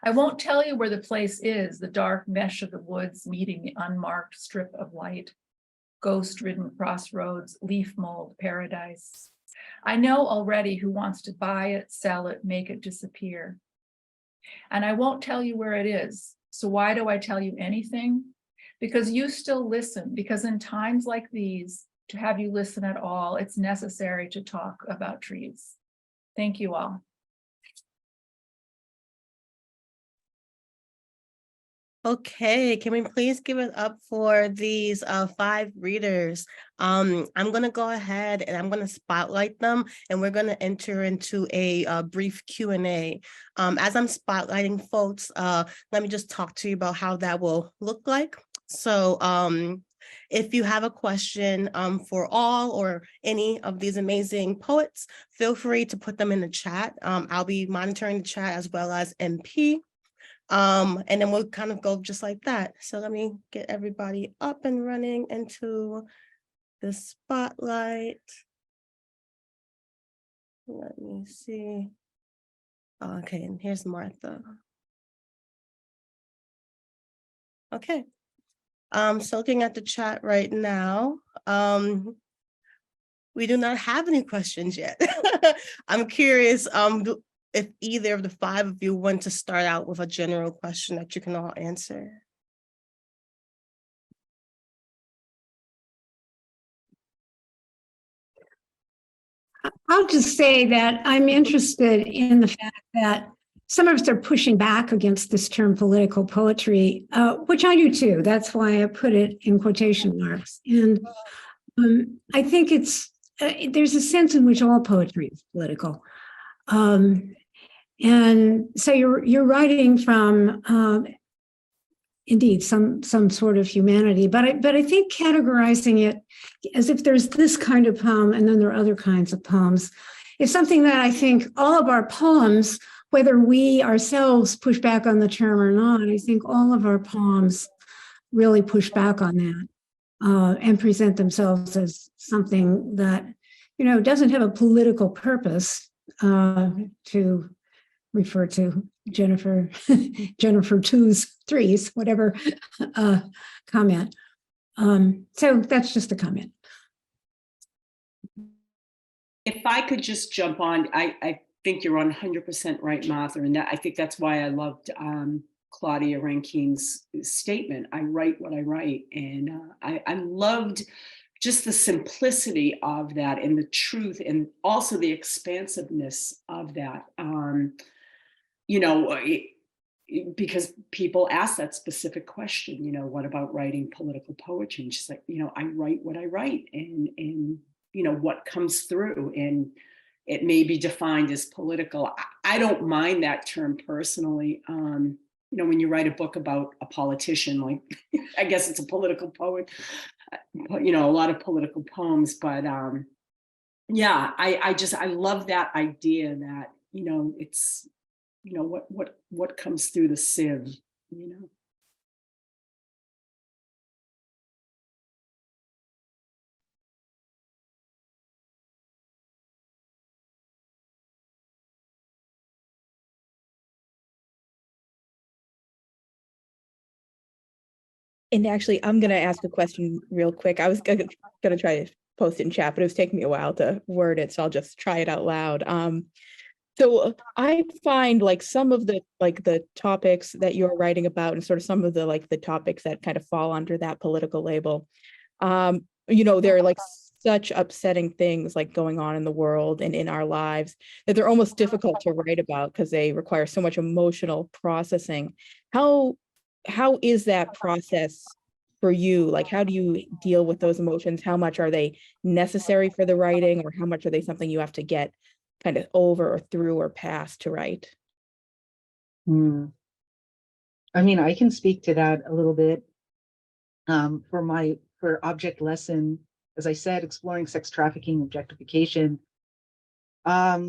Speaker 7: I won't tell you where the place is, the dark mesh of the woods meeting the unmarked strip of light. Ghost-ridden crossroads, leaf mold paradise. I know already who wants to buy it, sell it, make it disappear. And I won't tell you where it is. So why do I tell you anything? Because you still listen, because in times like these, to have you listen at all, it's necessary to talk about trees. Thank you all.
Speaker 1: Okay, can we please give it up for these 5 readers? I'm going to go ahead and I'm going to spotlight them, and we're going to enter into a brief Q&A. As I'm spotlighting folks, let me just talk to you about how that will look like. So if you have a question for all or any of these amazing poets, feel free to put them in the chat. I'll be monitoring the chat as well as MP. And then we'll kind of go just like that. So let me get everybody up and running into the spotlight. Let me see. Okay, and here's Martha. Okay. So looking at the chat right now, we do not have any questions yet. I'm curious if either of the five of you want to start out with a general question that you can all answer.
Speaker 2: I'll just say that I'm interested in the fact that some of us are pushing back against this term political poetry, which I do too. That's why I put it in quotation marks. And I think there's a sense in which all poetry is political. And so you're writing from indeed some sort of humanity, but I think categorizing it as if there's this kind of poem and then there are other kinds of poems is something that I think all of our poems, whether we ourselves push back on the term or not, I think all of our poems really push back on that and present themselves as something that, doesn't have a political purpose, to refer to Jennifer 2's 3's, whatever comment. So that's just a comment.
Speaker 6: If I could just jump on, I think you're 100% right, Martha, and I think that's why I loved Claudia Rankine's statement. I write what I write, and I loved just the simplicity of that and the truth, and also the expansiveness of that. Because people ask that specific question, what about writing political poetry? And she's like, I write what I write, and what comes through, and it may be defined as political. I don't mind that term personally. When you write a book about a politician, like I guess it's a political poet, a lot of political poems, but yeah, I love that idea that, it's, what comes through the sieve,
Speaker 4: And actually, I'm going to ask a question real quick. I was going to try to post it in chat, but it was taking me a while to word it, so I'll just try it out loud. So I find like some of the topics that you're writing about, and sort of some of the topics that kind of fall under that political label, there are such upsetting things going on in the world and in our lives that they're almost difficult to write about because they require so much emotional processing. How is that process for you? How do you deal with those emotions? How much are they necessary for the writing, or how much are they something you have to get kind of over or through or past to write?
Speaker 5: I mean, I can speak to that a little bit. For object lesson, as I said, exploring sex trafficking, objectification. I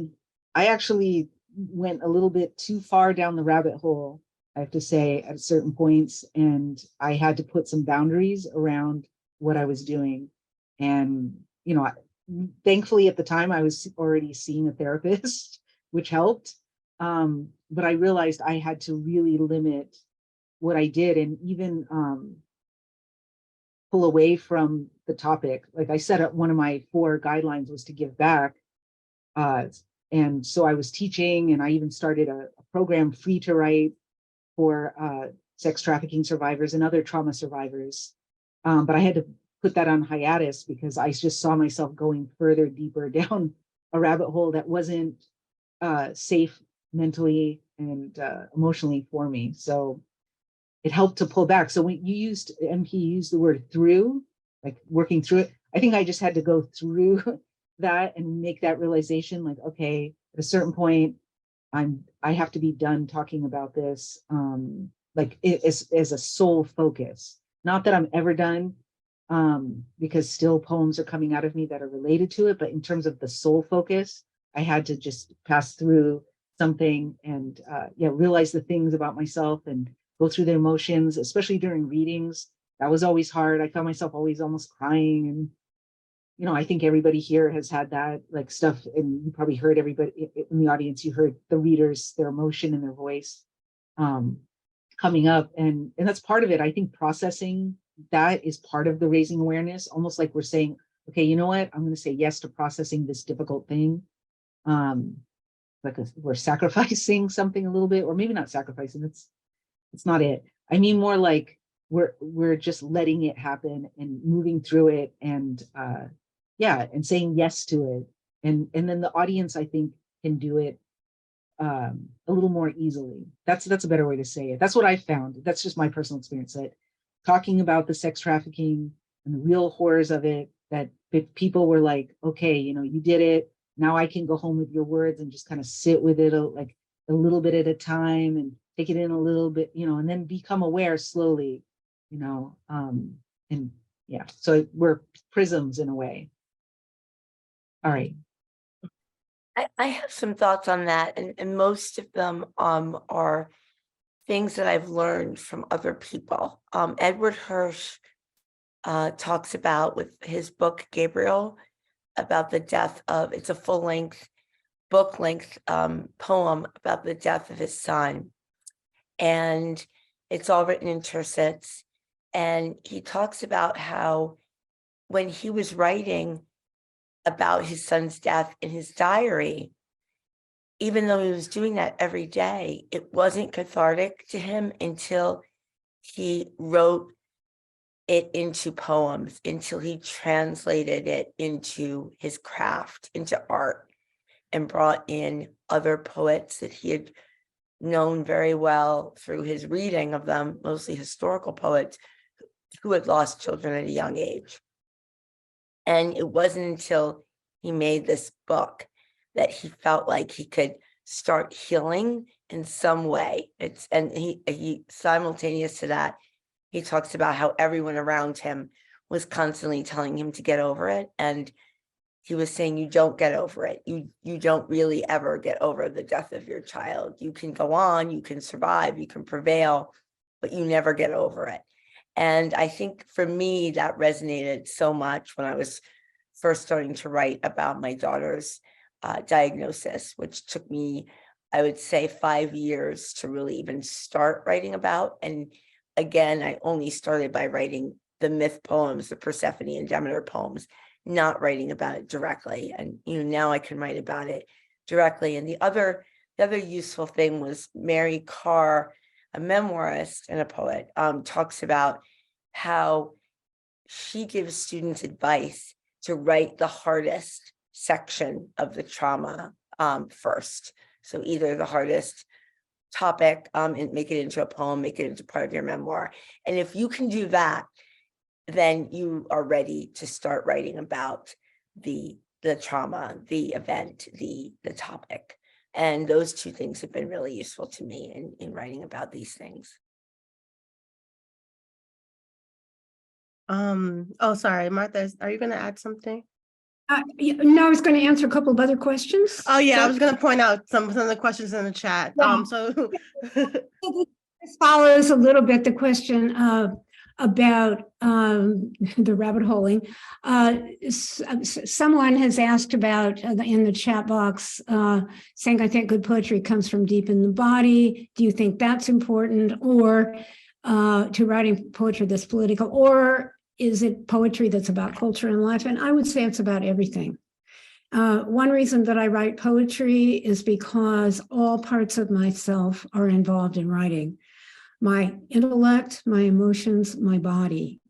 Speaker 5: actually went a little bit too far down the rabbit hole, I have to say, at certain points, and I had to put some boundaries around what I was doing. And, thankfully at the time I was already seeing a therapist, which helped. But I realized I had to really limit what I did, and even pull away from the topic. Like I said, one of my 4 guidelines was to give back. And so I was teaching, and I even started a program, Free to Write, for sex trafficking survivors and other trauma survivors. But I had to put that on hiatus because I just saw myself going further, deeper down a rabbit hole that wasn't safe mentally and emotionally for me. So it helped to pull back. So when MP used the word through, like working through it, I think I just had to go through that and make that realization, like, okay, at a certain point, I have to be done talking about this, like it as a sole focus. Not that I'm ever done, because still poems are coming out of me that are related to it, but in terms of the sole focus, I had to just pass through something and realize the things about myself and go through the emotions, especially during readings. That was always hard. I found myself always almost crying. And, I think everybody here has had that like stuff, and you probably heard everybody in the audience, you heard the readers, their emotion in their voice coming up. And that's part of it. I think processing that is part of the raising awareness, almost like we're saying, okay, you know what? I'm going to say yes to processing this difficult thing. Like we're sacrificing something a little bit, or maybe not sacrificing. It's not it. I mean, more like we're just letting it happen and moving through it, and and saying yes to it. And then the audience, I think, can do it a little more easily. That's a better way to say it. That's what I found. That's just my personal experience, that talking about the sex trafficking and the real horrors of it, that if people were like, okay, you did it. Now I can go home with your words and just kind of sit with it like a little bit at a time and take it in a little bit, and then become aware slowly, so we're prisms in a way. All right.
Speaker 3: I have some thoughts on that, and most of them are things that I've learned from other people. Edward Hirsch talks about, with his book Gabriel, about the death of, it's a full-length, book-length poem about the death of his son. And it's all written in tercets. And he talks about how when he was writing about his son's death in his diary, even though he was doing that every day, it wasn't cathartic to him until he wrote it into poems, until he translated it into his craft, into art, and brought in other poets that he had known very well through his reading of them, mostly historical poets who had lost children at a young age. And it wasn't until he made this book that he felt like he could start healing in some way. And he simultaneous to that, he talks about how everyone around him was constantly telling him to get over it. And he was saying, you don't get over it. You don't really ever get over the death of your child. You can go on, you can survive, you can prevail, but you never get over it. And I think for me, that resonated so much when I was first starting to write about my daughter's diagnosis, which took me, I would say, 5 years to really even start writing about. And again, I only started by writing the myth poems, the Persephone and Demeter poems, not writing about it directly. And now I can write about it directly. And the other useful thing was Mary Carr, a memoirist and a poet, talks about how she gives students advice to write the hardest section of the trauma first. So either the hardest topic and make it into a poem, make it into part of your memoir. And if you can do that, then you are ready to start writing about the trauma, the event, the topic. And those two things have been really useful to me in writing about these things.
Speaker 1: Oh, sorry, Martha, are you going to add something?
Speaker 2: No, I was going to answer a couple of other questions.
Speaker 1: Oh yeah, I
Speaker 2: So-
Speaker 1: was going to point out some of the questions in the chat.
Speaker 2: Yeah.
Speaker 1: So
Speaker 2: This follows a little bit the question about the rabbit holing. Someone has asked about in the chat box saying, I think good poetry comes from deep in the body. Do you think that's important? Or to writing poetry that's political? Or is it poetry that's about culture and life? And I would say it's about everything. One reason that I write poetry is because all parts of myself are involved in writing. My intellect, my emotions, my body.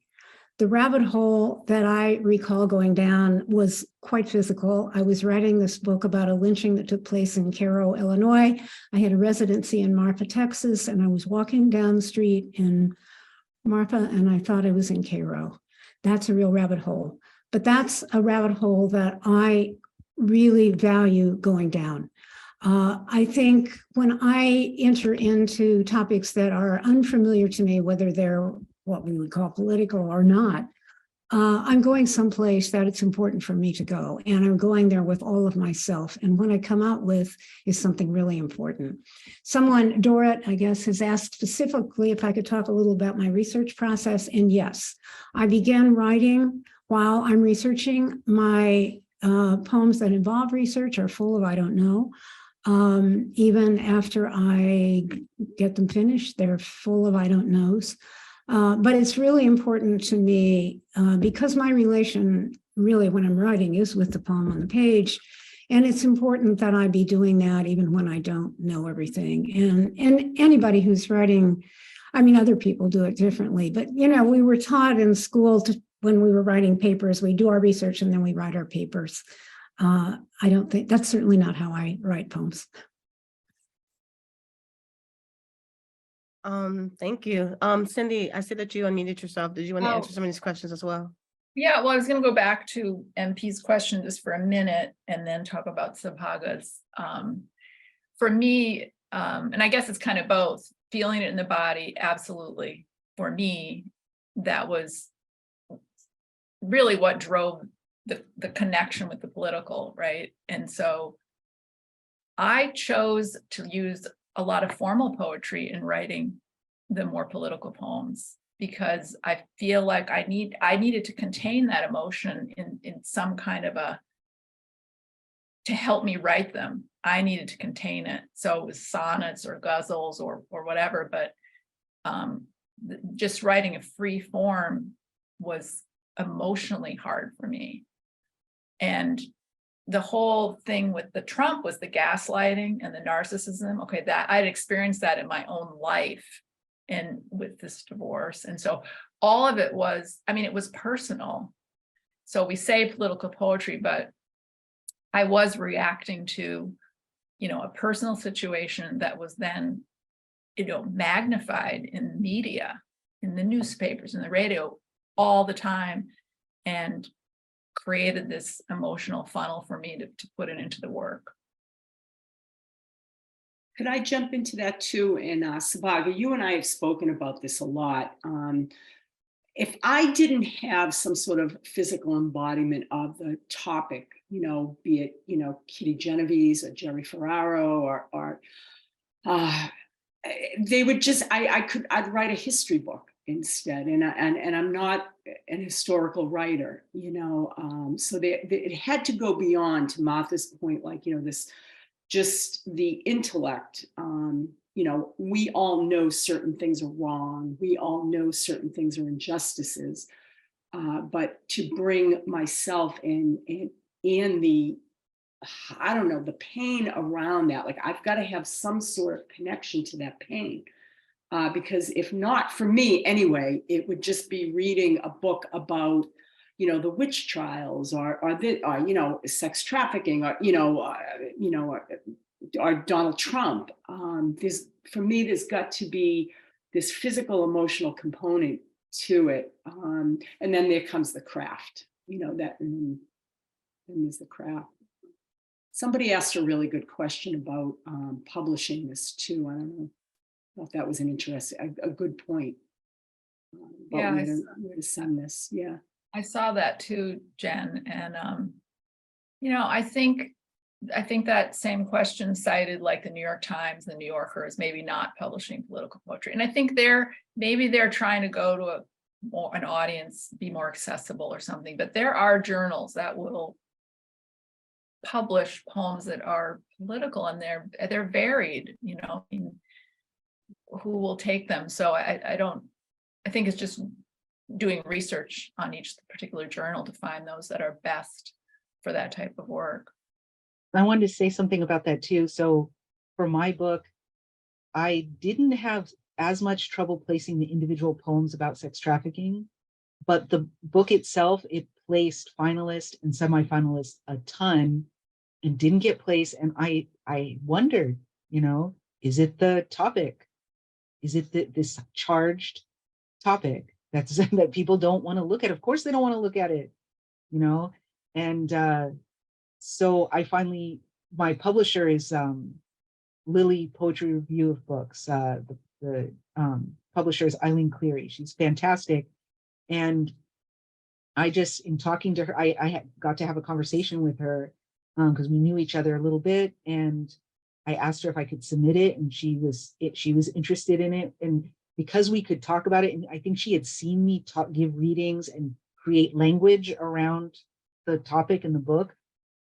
Speaker 2: The rabbit hole that I recall going down was quite physical. I was writing this book about a lynching that took place in Cairo, Illinois. I had a residency in Marfa, Texas, and I was walking down the street in Marfa, and I thought I was in Cairo. That's a real rabbit hole. But that's a rabbit hole that I really value going down. I think when I enter into topics that are unfamiliar to me, whether they're what we would call political or not, I'm going someplace that it's important for me to go, and I'm going there with all of myself. And what I come out with is something really important. Someone, Dorit, I guess, has asked specifically if I could talk a little about my research process. And yes, I began writing while I'm researching. My poems that involve research are full of I don't know. Even after I get them finished, they're full of I don't knows. But it's really important to me because my relation really when I'm writing is with the poem on the page. And it's important that I be doing that even when I don't know everything. And anybody who's writing, I mean, other people do it differently, but you know, we were taught in school when we were writing papers, we do our research and then we write our papers. I don't think that's certainly not how I write poems.
Speaker 1: Thank you. Cindy, I see that you unmuted yourself. Did you want to answer some of these questions as well?
Speaker 7: Yeah, well, I was going to go back to MP's question just for a minute and then talk about Subhaga's. For me, and I guess it's kind of both, feeling it in the body, absolutely. For me, that was really what drove the connection with the political, right? And so I chose to use a lot of formal poetry in writing the more political poems because I feel like I needed to contain that emotion in some kind of to help me write them. I needed to contain it. So it was sonnets or ghazals or whatever, but just writing a free form was emotionally hard for me. And the whole thing with the Trump was the gaslighting and the narcissism. Okay, that I'd experienced that in my own life and with this divorce. And so all of it was, I mean, it was personal. So we say political poetry, but I was reacting to, you know, a personal situation that was then, you know, magnified in media, in the newspapers, in the radio all the time, and created this emotional funnel for me to put it into the work.
Speaker 6: Could I jump into that too? And Subhaga, you and I have spoken about this a lot. If I didn't have some sort of physical embodiment of the topic, you know, be it, you know, Kitty Genovese or Jerry Ferraro or they would just, I'd write a history book instead. And I'm not an historical writer, you know, so it had to go beyond, to Martha's point, like, you know, this, just the intellect, you know, we all know certain things are wrong. We all know certain things are injustices, but to bring myself in the, I don't know, the pain around that, like I've got to have some sort of connection to that pain. Because if not, for me anyway, it would just be reading a book about, you know, the witch trials or you know, sex trafficking or Donald Trump. For me, there's got to be this physical, emotional component to it. And then there comes the craft, you know, and there's the craft. Somebody asked a really good question about publishing this too. I don't know. I thought that was an interesting, a good point.
Speaker 7: Yeah,
Speaker 6: where to send this. Yeah,
Speaker 7: I saw that too, Jen. And you know, I think that same question cited like the New York Times, the New Yorker is maybe not publishing political poetry, and I think maybe they're trying to go to an audience, be more accessible or something. But there are journals that will publish poems that are political, and they're varied. You know. I mean, who will take them. So I think it's just doing research on each particular journal to find those that are best for that type of work.
Speaker 5: I wanted to say something about that too. So for my book, I didn't have as much trouble placing the individual poems about sex trafficking, but the book itself, it placed finalists and semi-finalists a ton and didn't get placed. And I wondered, you know, is it the topic? Is it this charged topic that people don't want to look at? Of course they don't want to look at it, you know? And so I finally, my publisher is Lily Poetry Review of Books. The publisher is Eileen Cleary. She's fantastic. And I just, in talking to her, I got to have a conversation with her because we knew each other a little bit, and I asked her if I could submit it, and she was interested in it. And because we could talk about it, and I think she had seen me give readings and create language around the topic in the book.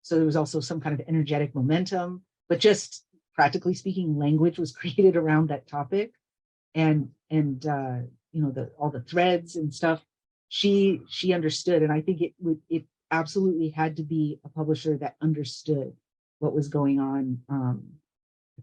Speaker 5: So there was also some kind of energetic momentum, but just practically speaking, language was created around that topic. And you know, all the threads and stuff. She understood, and I think it absolutely had to be a publisher that understood what was going on.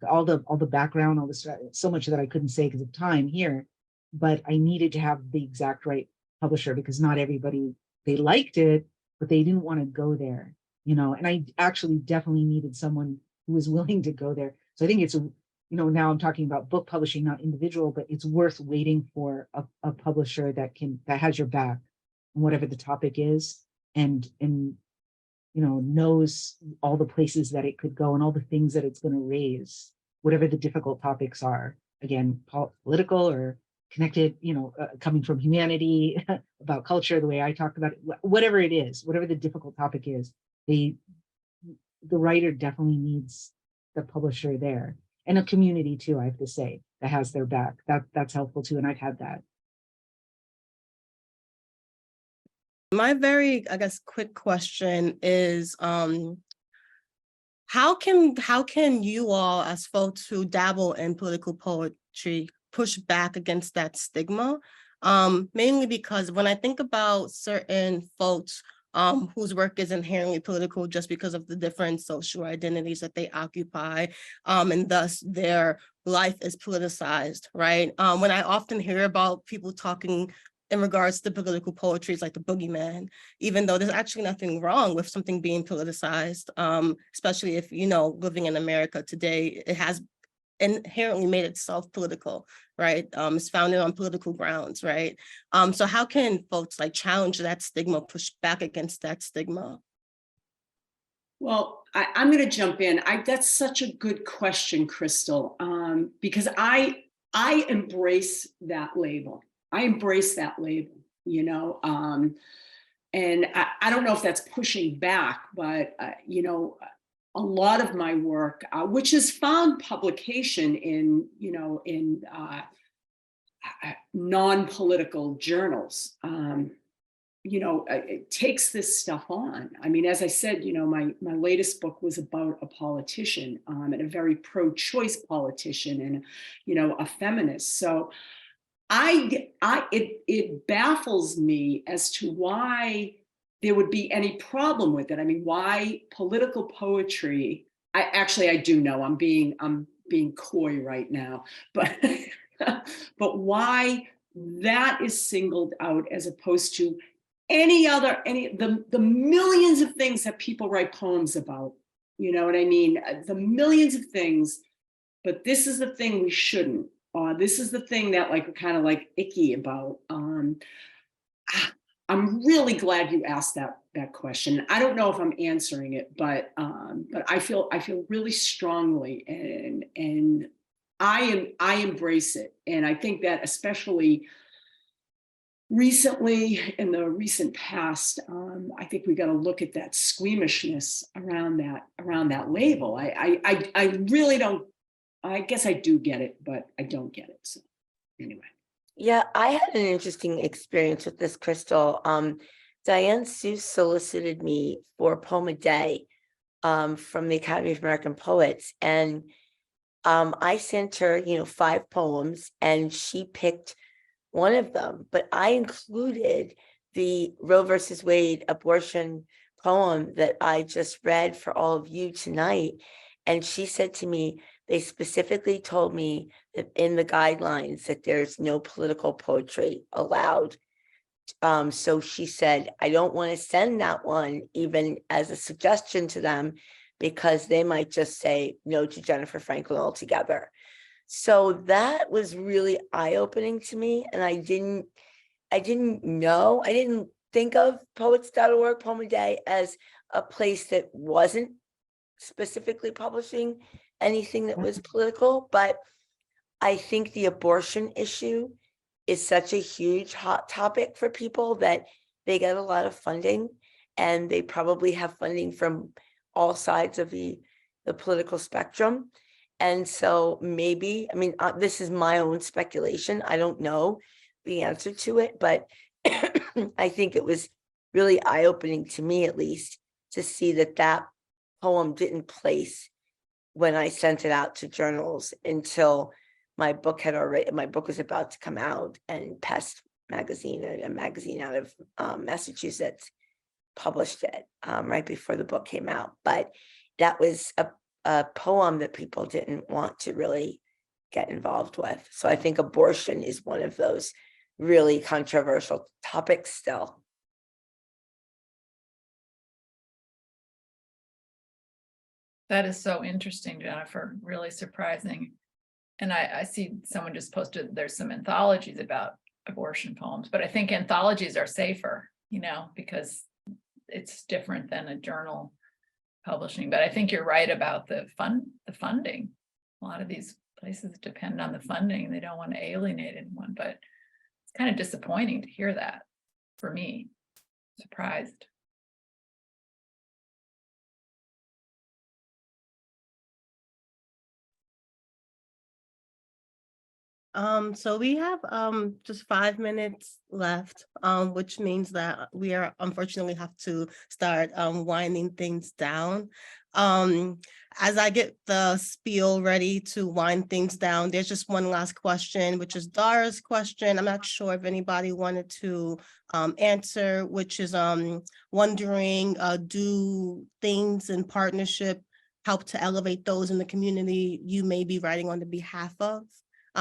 Speaker 5: All the background, all the so much that I couldn't say because of time here, but I needed to have the exact right publisher because not everybody, they liked it, but they didn't want to go there, you know. And I actually definitely needed someone who was willing to go there. So I think it's a, you know, now I'm talking about book publishing, not individual, but it's worth waiting for a publisher that has your back on whatever the topic is, and you know, knows all the places that it could go and all the things that it's going to raise, whatever the difficult topics are. Again, political or connected, you know, coming from humanity, about culture, the way I talked about it, whatever it is, whatever the difficult topic is, the writer definitely needs the publisher there. And a community too, I have to say, that has their back. That's helpful too, and I've had that.
Speaker 1: My very, I guess, quick question is, how can you all, as folks who dabble in political poetry, push back against that stigma? Mainly because when I think about certain folks whose work is inherently political just because of the different social identities that they occupy, and thus their life is politicized, right? When I often hear about people talking in regards to political poetry, it's like the boogeyman, even though there's actually nothing wrong with something being politicized, especially if, you know, living in America today, it has inherently made itself political, right? It's founded on political grounds, right? So how can folks like challenge that stigma, push back against that stigma?
Speaker 6: Well, I'm going to jump in. That's such a good question, Crystal, because I embrace that label. I embrace that label, you know, and I don't know if that's pushing back, but, you know, a lot of my work, which has found publication in, you know, in non-political journals, you know, it takes this stuff on. I mean, as I said, you know, my latest book was about a politician, and a very pro-choice politician, and, you know, a feminist. So it baffles me as to why there would be any problem with it. I mean, why political poetry? I do know I'm being coy right now, but but why that is singled out as opposed to the millions of things that people write poems about. You know what I mean? The millions of things, but this is the thing we shouldn't. This is the thing that like we're kind of like icky about. I'm really glad you asked that question. I don't know if I'm answering it, but I feel really strongly, and I embrace it, and I think that especially recently, in the recent past, I think we got to look at that squeamishness around that label. I really don't. I guess I do get it, but I don't get it. So anyway.
Speaker 3: Yeah, I had an interesting experience with this, Crystal. Diane Seuss solicited me for a poem a day from the Academy of American Poets. And I sent her, you know, 5 poems, and she picked one of them. But I included the Roe versus Wade abortion poem that I just read for all of you tonight. And she said to me, they specifically told me that in the guidelines that there's no political poetry allowed. So she said, I don't want to send that one even as a suggestion to them, because they might just say no to Jennifer Franklin altogether. So that was really eye-opening to me. And I didn't think of poets.org, Poem a Day, as a place that wasn't specifically publishing anything that was political. But I think the abortion issue is such a huge hot topic for people that they get a lot of funding, and they probably have funding from all sides of the political spectrum. And so maybe, I mean, this is my own speculation. I don't know the answer to it, but I think it was really eye-opening to me, at least, to see that that poem didn't place when I sent it out to journals until my book was about to come out, and Pest magazine, a magazine out of Massachusetts, published it right before the book came out. But that was a poem that people didn't want to really get involved with. So I think abortion is one of those really controversial topics still.
Speaker 7: That is so interesting, Jennifer, really surprising. And I see someone just posted, there's some anthologies about abortion poems, but I think anthologies are safer, you know, because it's different than a journal publishing. But I think you're right about the funding. A lot of these places depend on the funding. They don't want to alienate anyone, but it's kind of disappointing to hear that for me. Surprised.
Speaker 1: So we have just 5 minutes left, which means that we are unfortunately have to start winding things down. As I get the spiel ready to wind things down, there's just one last question, which is Dara's question. I'm not sure if anybody wanted to answer, which is wondering, do things in partnership help to elevate those in the community you may be writing on the behalf of?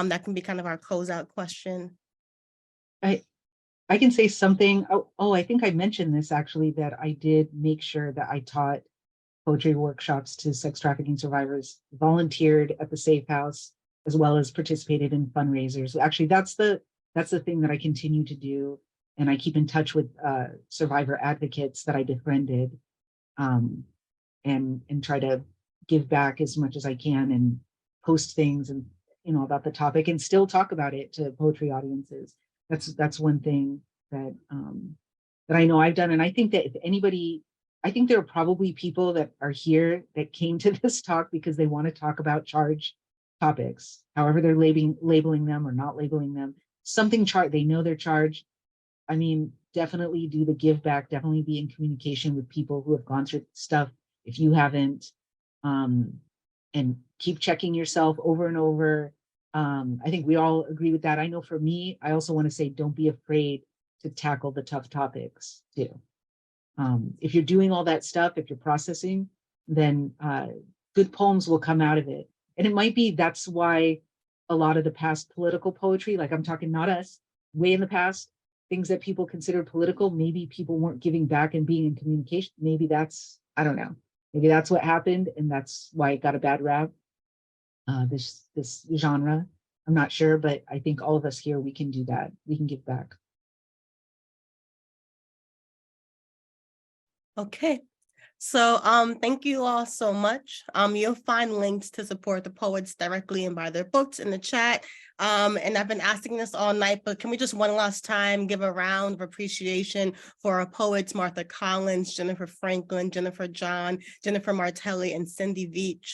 Speaker 1: That can be kind of our closeout question.
Speaker 5: I can say something. Oh, I think I mentioned this actually, that I did make sure that I taught poetry workshops to sex trafficking survivors, volunteered at the Safe House, as well as participated in fundraisers. Actually, that's the thing that I continue to do. And I keep in touch with survivor advocates that I befriended, and try to give back as much as I can and post things and about the topic and still talk about it to poetry audiences. That's one thing that that I know I've done. And I think that if anybody, I think there are probably people that are here that came to this talk because they want to talk about charged topics, however they're labeling them or not labeling them. Something they know they're charged. I mean, definitely do the give back, definitely be in communication with people who have gone through stuff if you haven't. And keep checking yourself over and over. I think we all agree with that. I know for me, I also want to say, don't be afraid to tackle the tough topics too. If you're doing all that stuff, if you're processing, then good poems will come out of it. And it might be that's why a lot of the past political poetry, like I'm talking not us, way in the past, things that people consider political, maybe people weren't giving back and being in communication. Maybe that's, I don't know. Maybe that's what happened, and that's why it got a bad rap. This genre, I'm not sure, but I think all of us here, we can do that. We can give back.
Speaker 1: Okay. So thank you all so much. You'll find links to support the poets directly and buy their books in the chat. And I've been asking this all night, but can we just one last time give a round of appreciation for our poets, Martha Collins, Jennifer Franklin, Jennifer John, Jennifer Martelli, and Cindy Veach.